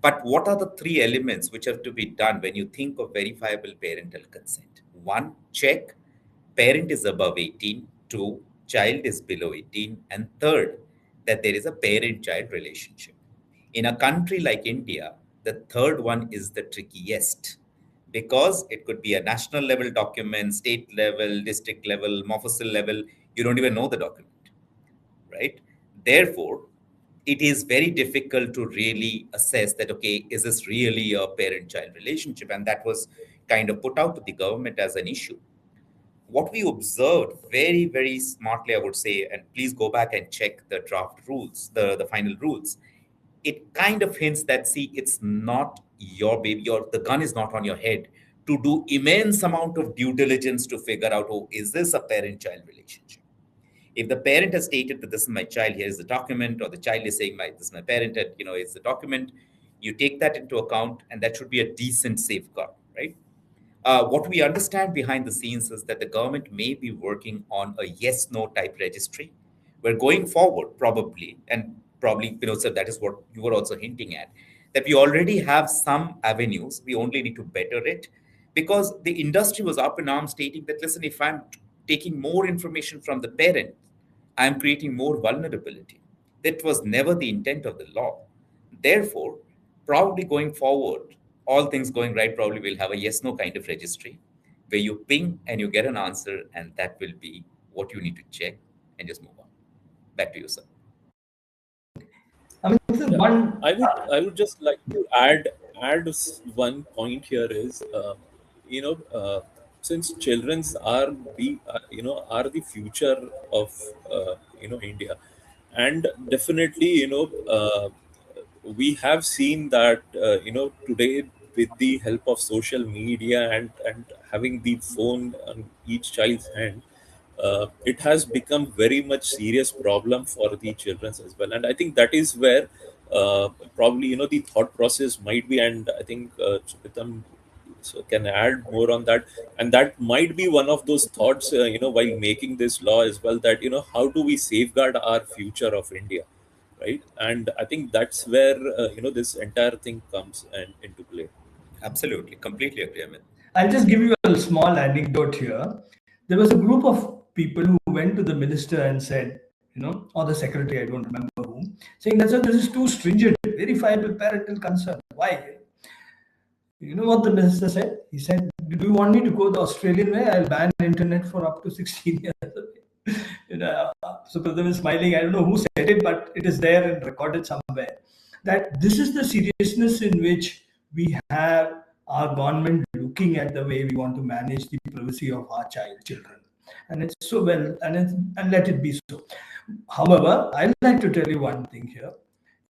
B: But what are the three elements which have to be done when you think of verifiable parental consent? One, check parent is above 18. Two, child is below 18. And third, that there is a parent-child relationship. In a country like India, The third one is the trickiest because it could be a national level document, state level, district level, Mofussil level. You don't even know the document, right? Therefore, it is very difficult to really assess that, okay, is this really a parent-child relationship? And that was kind of put out to the government as an issue. What we observed very, very smartly, I would say, and please go back and check the draft rules, the final rules. It kind of hints that, see, it's not your baby, or the gun is not on your head to do immense amount of due diligence to figure out, oh, is this a parent-child relationship? If the parent has stated that this is my child, here is the document, or the child is saying, this is my parent, and it's the document, you take that into account, and that should be a decent safeguard, right? What we understand behind the scenes is that the government may be working on a yes/no type registry. We're going forward, probably, and probably, so that is what you were also hinting at, that we already have some avenues. We only need to better it, because the industry was up in arms stating that, listen, if I'm taking more information from the parent, I'm creating more vulnerability. That was never the intent of the law. Therefore, probably going forward, all things going right, probably we'll have a yes/no kind of registry where you ping and you get an answer, and that will be what you need to check and just move on. Back to you, sir.
C: I mean, this is one.
D: I would just like to add one point here is, since children's are the future of India, and definitely we have seen that today, with the help of social media and having the phone on each child's hand, it has become very much serious problem for the children as well. And I think that is where probably the thought process might be, and I think Supratim can add more on that. And that might be one of those thoughts while making this law as well, that how do we safeguard our future of India, right? And I think that's where this entire thing comes into play.
B: Absolutely, completely agree, Amit.
C: I'll just give you a small anecdote here. There was a group of people who went to the minister and said, or the secretary, I don't remember whom, saying that, sir, this is too stringent, verifiable parental concern. Why? You know what the minister said? He said, do you want me to go the Australian way? I'll ban internet for up to 16 years. Supratim is smiling. I don't know who said it, but it is there and recorded somewhere. That this is the seriousness in which we have our government looking at the way we want to manage the privacy of our children. And it's so well, and let it be so. However, I'd like to tell you one thing here.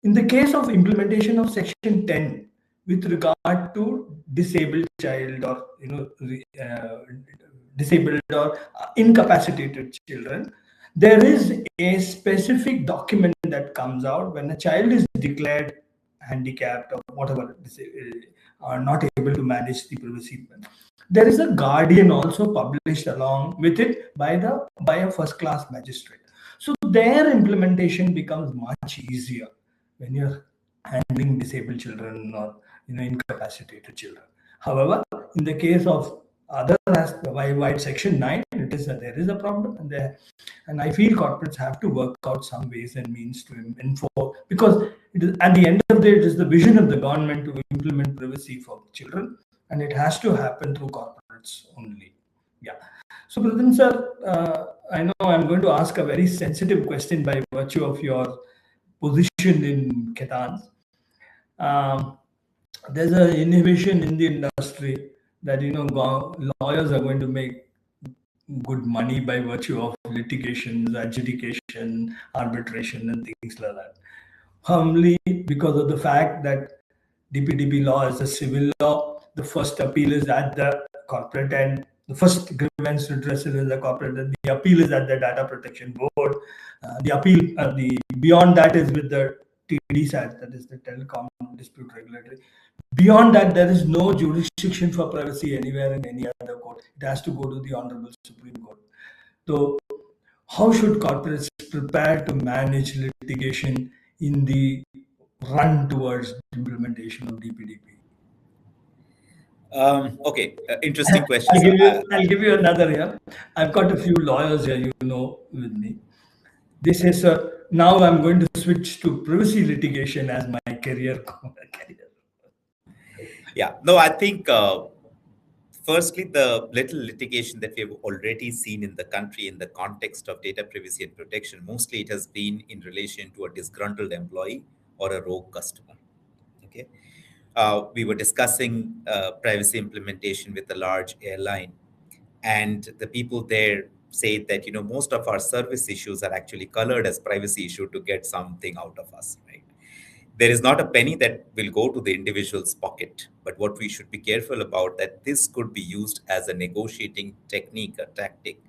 C: In the case of implementation of Section 10, with regard to disabled child, or disabled or incapacitated children, there is a specific document that comes out when a child is declared handicapped or whatever, are not able to manage the privacy. There is a guardian also published along with it by a first-class magistrate. So their implementation becomes much easier when you're handling disabled children or incapacitated children. However, in the case of other wide Section 9, it is that there is a problem, and I feel corporates have to work out some ways and means to enforce, because it is, at the end of the day, it is the vision of the government to implement privacy for children, and it has to happen through corporates only. Yeah. So, Supratim sir, I know I'm going to ask a very sensitive question by virtue of your position in Khaitan. There's an inhibition in the industry that lawyers are going to make good money by virtue of litigations, adjudication, arbitration, and things like that. Humbly, because of the fact that DPDP law is a civil law, the first appeal is at the corporate end. The first grievance redressal is the corporate end. The appeal is at the Data Protection Board. The beyond that is with the TDSAT, that is the Telecom Dispute Regulatory. Beyond that, there is no jurisdiction for privacy anywhere in any other court. It has to go to the Honorable Supreme Court. So, how should corporates prepare to manage litigation in the run towards implementation of DPDP?
B: Okay, interesting question.
C: I'll give you another here. I've got a few lawyers here, with me. They say, sir, now I'm going to switch to privacy litigation as my career.
B: Yeah, no, I think firstly, the little litigation that we have already seen in the country in the context of data privacy and protection, mostly it has been in relation to a disgruntled employee or a rogue customer. Okay. We were discussing privacy implementation with a large airline, and the people there say that most of our service issues are actually colored as privacy issue to get something out of us, right? There is not a penny that will go to the individual's pocket, but what we should be careful about that this could be used as a negotiating technique, a tactic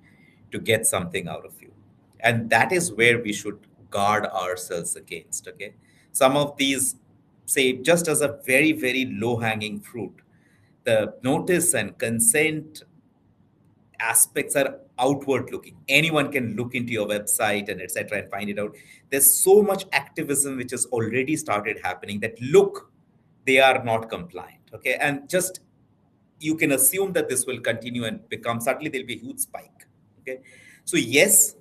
B: to get something out of you. And that is where we should guard ourselves against. Okay. Some of these, say, just as a very, very low hanging fruit, the notice and consent aspects are outward looking. Anyone can look into your website and etc. and find it out. There's so much activism which has already started happening that look, they are not compliant. Okay. And just you can assume that this will continue and become, suddenly there'll be a huge spike. Okay. So yes,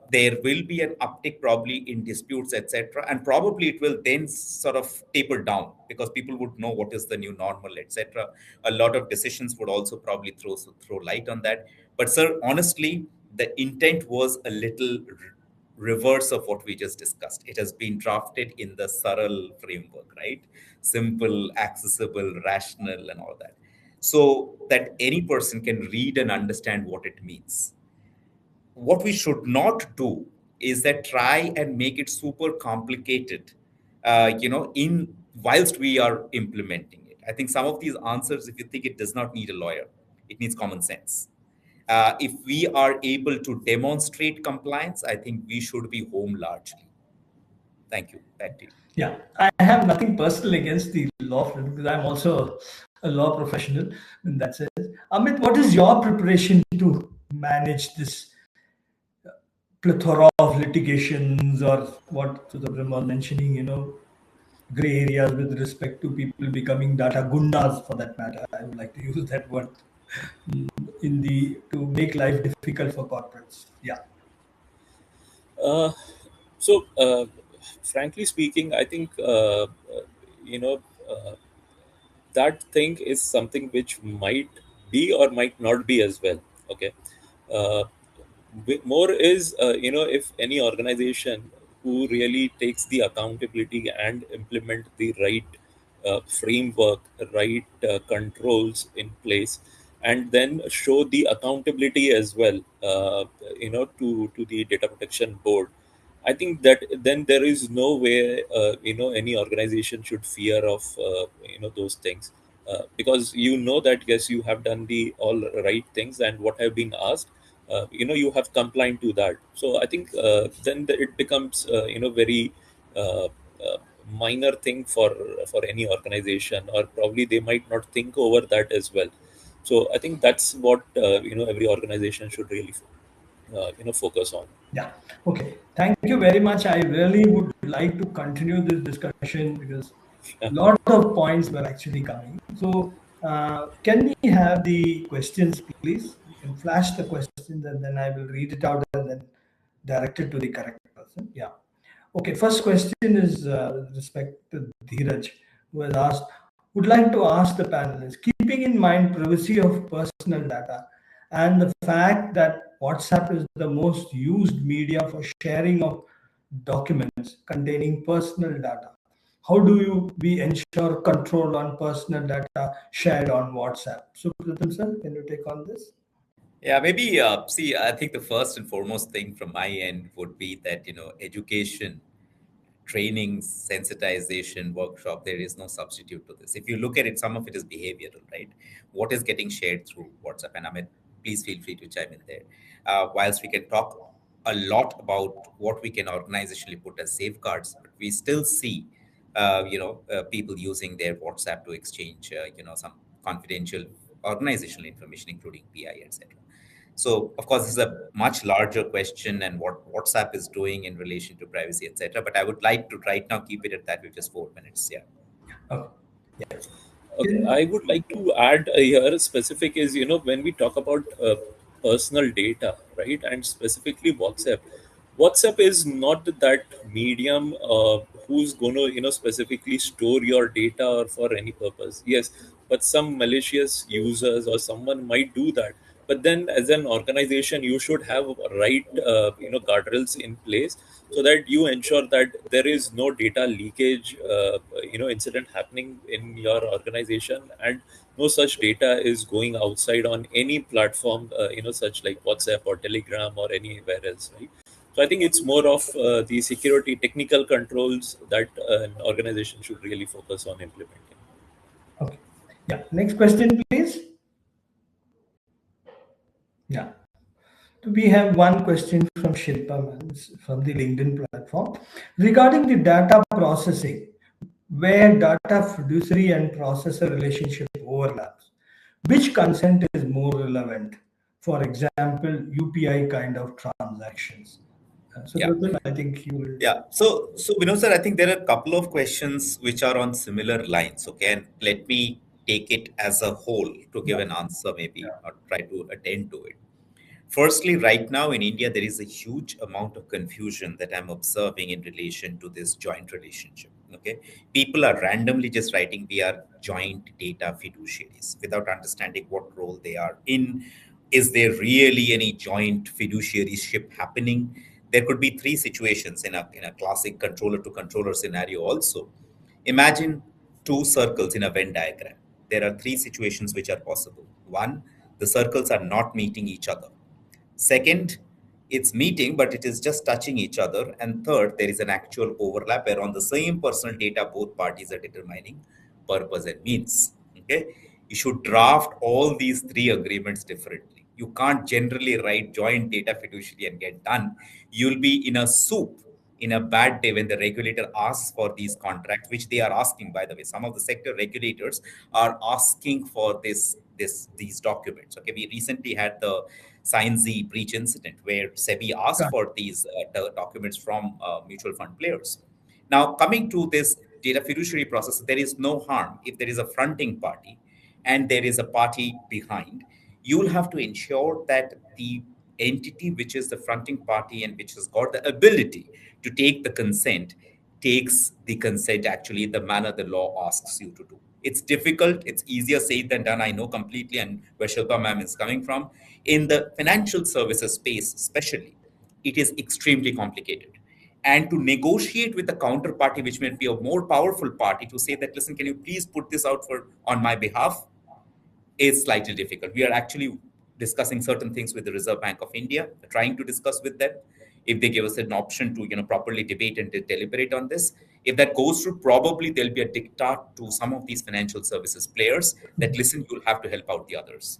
B: there will be an uptick probably in disputes, etc. And probably it will then sort of taper down because people would know what is the new normal, etc. A lot of decisions would also probably throw light on that. But sir, honestly, the intent was a little reverse of what we just discussed. It has been drafted in the Saral framework, right? Simple, accessible, rational, and all that, so that any person can read and understand what it means. What we should not do is that try and make it super complicated, in whilst we are implementing it. I think some of these answers, if you think, it does not need a lawyer, it needs common sense. If we are able to demonstrate compliance, I think we should be home largely. Thank you. Back to you.
C: Yeah, I have nothing personal against the law firm because I'm also a law professional in that sense. Amit, what is your preparation to manage this plethora of litigations, or what Supratim was mentioning, gray areas with respect to people becoming data gundas, for that matter? I would like to use that word to make life difficult for corporates. Yeah.
D: So, frankly speaking, I think you know that thing is something which might be or might not be as well. Okay. Uh, More is if any organization who really takes the accountability and implement the right framework, right controls in place, and then show the accountability as well, to the data protection board. I think that then there is no way any organization should fear of those things, because that yes, you have done the all right things and what have been asked, you have compliant to that. So I think it becomes very uh, uh, minor thing for any organization, or probably they might not think over that as well. So I think that's what every organization should really focus on.
C: Yeah. Okay. Thank you very much. I really would like to continue this discussion because a lot of points were actually coming. So, can we have the questions, please? You can flash the questions and then I will read it out and then direct it to the correct person. Yeah. Okay. First question is with respect to Dheeraj, who has asked, would like to ask the panelists, keeping in mind privacy of personal data and the fact that WhatsApp is the most used media for sharing of documents containing personal data, how do we ensure control on personal data shared on WhatsApp? So, Pratham sir, can you take on this?
B: Yeah, maybe see, I think the first and foremost thing from my end would be that, education, training, sensitization, workshop, there is no substitute to this. If you look at it, some of it is behavioral, right? What is getting shared through WhatsApp? And Amit, please feel free to chime in there. Whilst we can talk a lot about what we can organizationally put as safeguards, but we still see, people using their WhatsApp to exchange, some confidential organizational information, including PI, etc. So, of course, this is a much larger question and what WhatsApp is doing in relation to privacy, etc. But I would like to right now keep it at that with just 4 minutes. Yeah.
C: Okay. Yeah.
D: Okay, I would like to add here specific is, when we talk about personal data, right, and specifically WhatsApp is not that medium who's going to specifically store your data or for any purpose. Yes, but some malicious users or someone might do that. But then as an organization, you should have right guardrails in place, so that you ensure that there is no data leakage incident happening in your organization, and no such data is going outside on any platform, such like WhatsApp or Telegram or anywhere else, right? So I think it's more of the security technical controls that an organization should really focus on implementing.
C: Okay. Yeah. Next question, please. Yeah. We have one question from Shilpa from the LinkedIn platform regarding the data processing, where data fiduciary and processor relationship overlaps. Which consent is more relevant? For example, UPI kind of transactions. So,
B: Yeah.
C: I think you will.
B: Yeah. So Binoj sir, I think there are a couple of questions which are on similar lines. Okay, and let me take it as a whole to give an answer, maybe, or try to attend to it. Firstly, right now in India, there is a huge amount of confusion that I'm observing in relation to this joint relationship. Okay, people are randomly just writing, we are joint data fiduciaries, without understanding what role they are in. Is there really any joint fiduciaryship happening? There could be three situations in a classic controller to controller scenario also. Imagine two circles in a Venn diagram. There are three situations which are possible. One, the circles are not meeting each other. Second, it's meeting, but it is just touching each other. And third, there is an actual overlap where on the same personal data, both parties are determining purpose and means. Okay. You should draft all these three agreements differently. You can't generally write joint data fiduciary and get done. You'll be in a soup in a bad day when the regulator asks for these contracts, which they are asking, by the way. Some of the sector regulators are asking for these documents. Okay, we recently had the Sign-Z breach incident where SEBI asked for these documents from mutual fund players. Now, coming to this data fiduciary process, there is no harm if there is a fronting party and there is a party behind. You will have to ensure that the entity which is the fronting party and which has got the ability to take the consent takes the consent actually in the manner the law asks you to do. It's difficult. It's easier said than done. I know completely, and where Shilpa ma'am is coming from. In the financial services space, especially, it is extremely complicated. And to negotiate with the counterparty, which may be a more powerful party, to say that, listen, can you please put this out on my behalf, is slightly difficult. We are actually discussing certain things with the Reserve Bank of India, trying to discuss with them. If they give us an option to properly debate and deliberate on this, if that goes through, probably there'll be a diktat to some of these financial services players that, listen, you'll have to help out the others.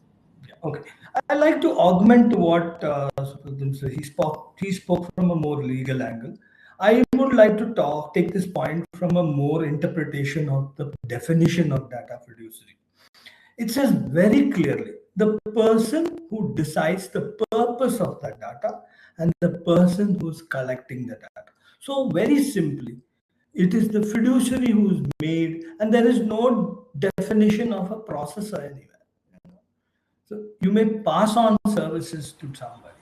C: Okay, I like to augment what Supratim said. He spoke from a more legal angle. I would like to take this point from a more interpretation of the definition of data fiduciary. It says very clearly the person who decides the purpose of that data and the person who's collecting the data. So very simply, it is the fiduciary who's made, and there is no definition of a processor anywhere. So you may pass on services to somebody,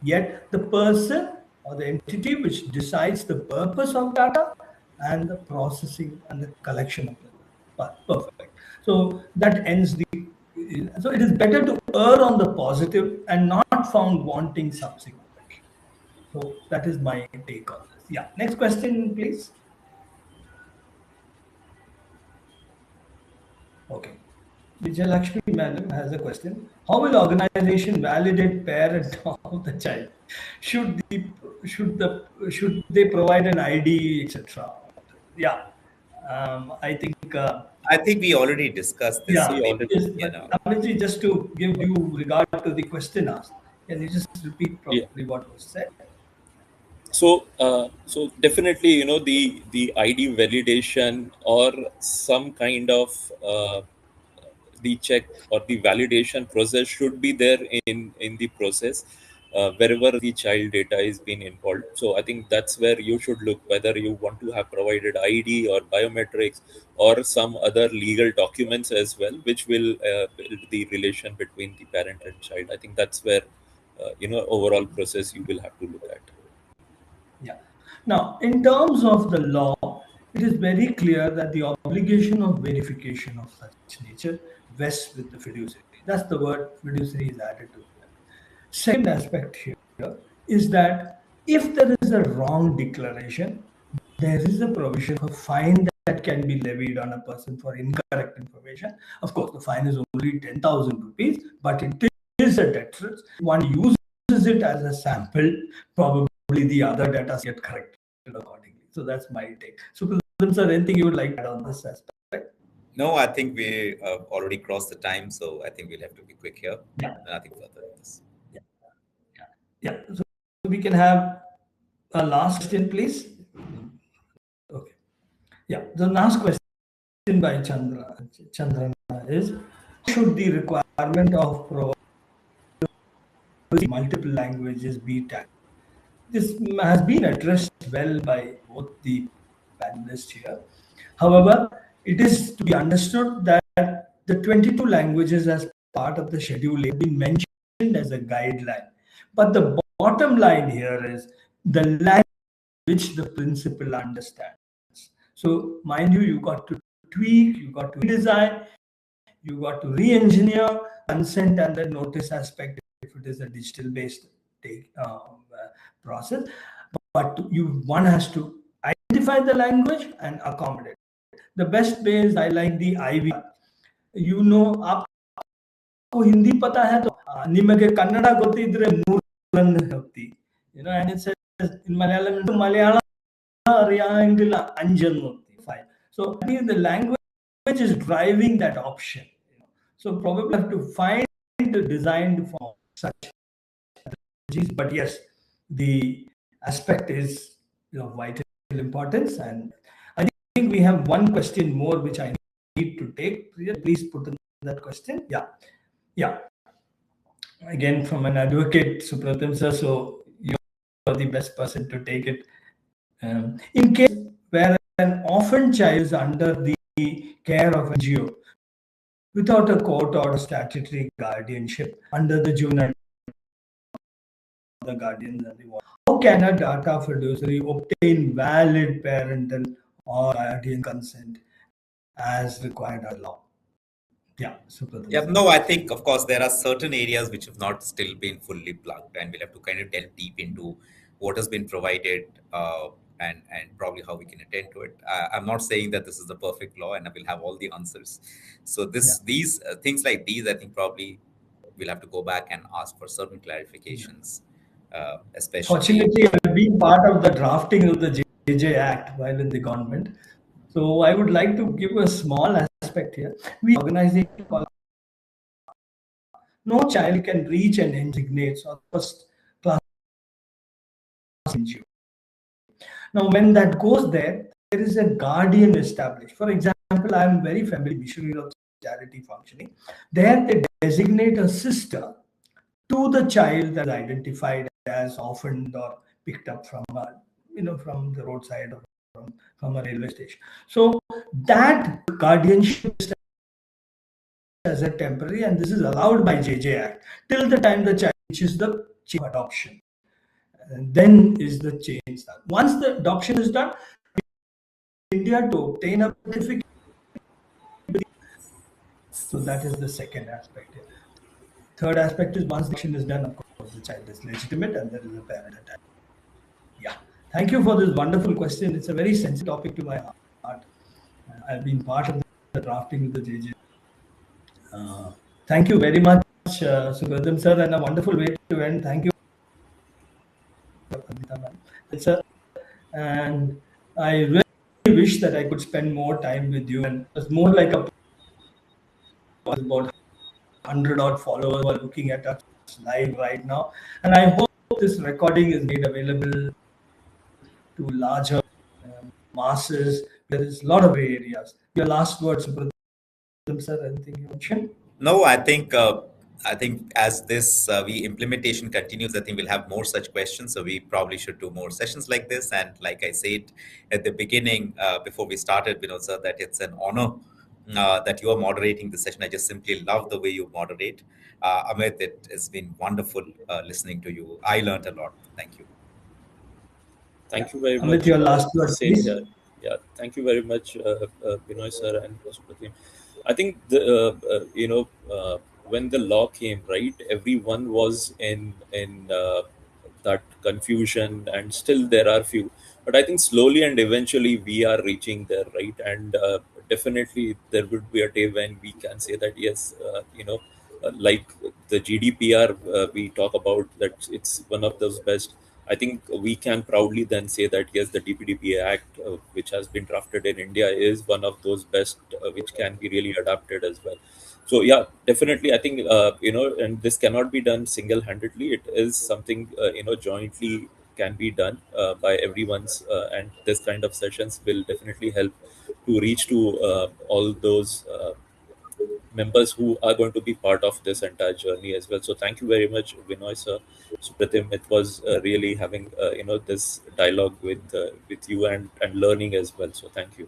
C: yet the person or the entity which decides the purpose of data and the processing and the collection of data. Perfect. So that ends the. So it is better to err on the positive and not found wanting subsequently. So that is my take on this. Yeah. Next question, please. Okay. Vijayalakshmi madam has a question. How will organization validate parent of the child? Should they provide an ID, etc.? Yeah, I think.
B: I think we already discussed this.
C: Yeah,
B: So
C: Amitji, just to give due regard to the question asked, can you just repeat properly what was said?
D: So, so definitely, the ID validation or some kind of the check or the validation process should be there in the process wherever the child data is being involved. So I think that's where you should look, whether you want to have provided ID or biometrics or some other legal documents as well, which will build the relation between the parent and child. I think that's where overall process you will have to look at.
C: Yeah. Now, in terms of the law, it is very clear that the obligation of verification of such nature vests with the fiduciary. That's the word fiduciary is added to it. Second aspect here is that if there is a wrong declaration, there is a provision for fine that can be levied on a person for incorrect information. Of course, the fine is only 10,000 rupees, but it is a deterrent. One uses it as a sample, probably the other data get corrected accordingly. So that's my take. So, sir, anything you would like to add on this aspect?
B: No, I think we already crossed the time, so I think we'll have to be quick here.
C: Yeah.
B: Nothing further than this.
C: Yeah. So we can have a last question, please. Okay. Yeah. The last question by Chandra is: should the requirement of multiple languages be tackled? This has been addressed well by both the panelists here. However, it is to be understood that the 22 languages as part of the schedule have been mentioned as a guideline. But the bottom line here is the language which the principal understands. So, mind you, you got to tweak, you got to redesign, you got to re-engineer consent and the notice aspect if it is a digital-based process. But one has to identify the language and accommodate. The best way is I like the IV. You know, आपको हिंदी पता है तो निಮಗೆ कन्नड़ ಗೊತ್ತಿದ್ರೆ ಮೂರು run ಹೋಗ್ತಿ. You know, and it says in Malayalam, Malayalam അറിയാമെങ്കിൽ അഞ്ചെന്ന് ಹೋಗ್ತಿ. Fine. So I think the language is driving that option. You know. So probably have to find the designed for such strategies. But yes, the aspect is of vital importance, and I think we have one question more which I need to take. Please put in that question. Yeah. Again, from an advocate, Supratim sir, so you are the best person to take it. In case where an orphan child is under the care of a NGO without a court or statutory guardianship under the juvenile, the guardians and the warden, how can a data fiduciary obtain valid parental or guardian consent as required by law? Yeah,
B: no, I think, of course, there are certain areas which have not still been fully plugged, and we'll have to kind of delve deep into what has been provided and probably how we can attend to it. I'm not saying that this is the perfect law and I will have all the answers. So these things like these, I think probably we'll have to go back and ask for certain clarifications. Especially,
C: fortunately, I've been part of the drafting of the JJ Act while in the government. So I would like to give a small aspect here. We organizing no child can reach and designate or first class NGO. Now, when that goes there is a guardian established. For example, I am very familiar with Missionary of Charity functioning. There they designate a sister to the child that is identified as orphaned or picked up from from the roadside or from a railway station. So that guardianship is as a temporary, and this is allowed by JJ Act till the time the child reaches the chief adoption. And then is the change done. Once the adoption is done, India to obtain a certificate. So that is the second aspect here. Third aspect is once the adoption is done, of course, the child is legitimate and there is a parent attached. Yeah. Thank you for this wonderful question. It's a very sensitive topic to my heart. I've been part of the drafting with the JJ. Thank you very much, Supratim sir, and a wonderful way to end. Thank you, sir. And I really wish that I could spend more time with you. And it's more like about 100 odd followers who are looking at us live right now. And I hope this recording is made available to larger masses. There is a lot of areas. Your last words, Supratim sir, anything you mentioned?
B: No, I think as this implementation continues, I think we'll have more such questions. So we probably should do more sessions like this. And like I said at the beginning, before we started, Binoj sir, that it's an honor that you are moderating the session. I just simply love the way you moderate. Amit, it has been wonderful listening to you. I learned a lot. Thank you.
D: Thank you very
C: Amit,
D: much.
C: your last word,
D: Same
C: please.
D: here. Yeah, thank you very much, Binoj sir and Supratim. I think when the law came, right, everyone was in that confusion, and still there are few. But I think slowly and eventually we are reaching there, right? And definitely there would be a day when we can say that yes, like the GDPR we talk about, that it's one of those best. I think we can proudly then say that yes, the DPDP Act, which has been drafted in India, is one of those best which can be really adapted as well. So yeah, definitely, I think and this cannot be done single-handedly. It is something jointly can be done by everyone's, and this kind of sessions will definitely help to reach to all those members who are going to be part of this entire journey as well. So thank you very much, Vinay sir, Supratim. It was really having this dialogue with you and learning as well. So thank you.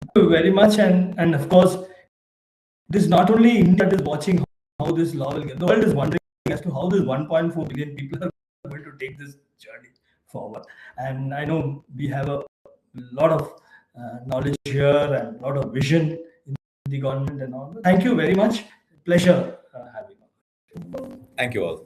C: Thank you very much. And of course, it is not only India that is watching how this law will get. The world is wondering as to how this 1.4 billion people are going to take this journey forward. And I know we have a lot of knowledge here and a lot of vision in the government and all. Thank you very much. Pleasure having you.
B: Thank you all.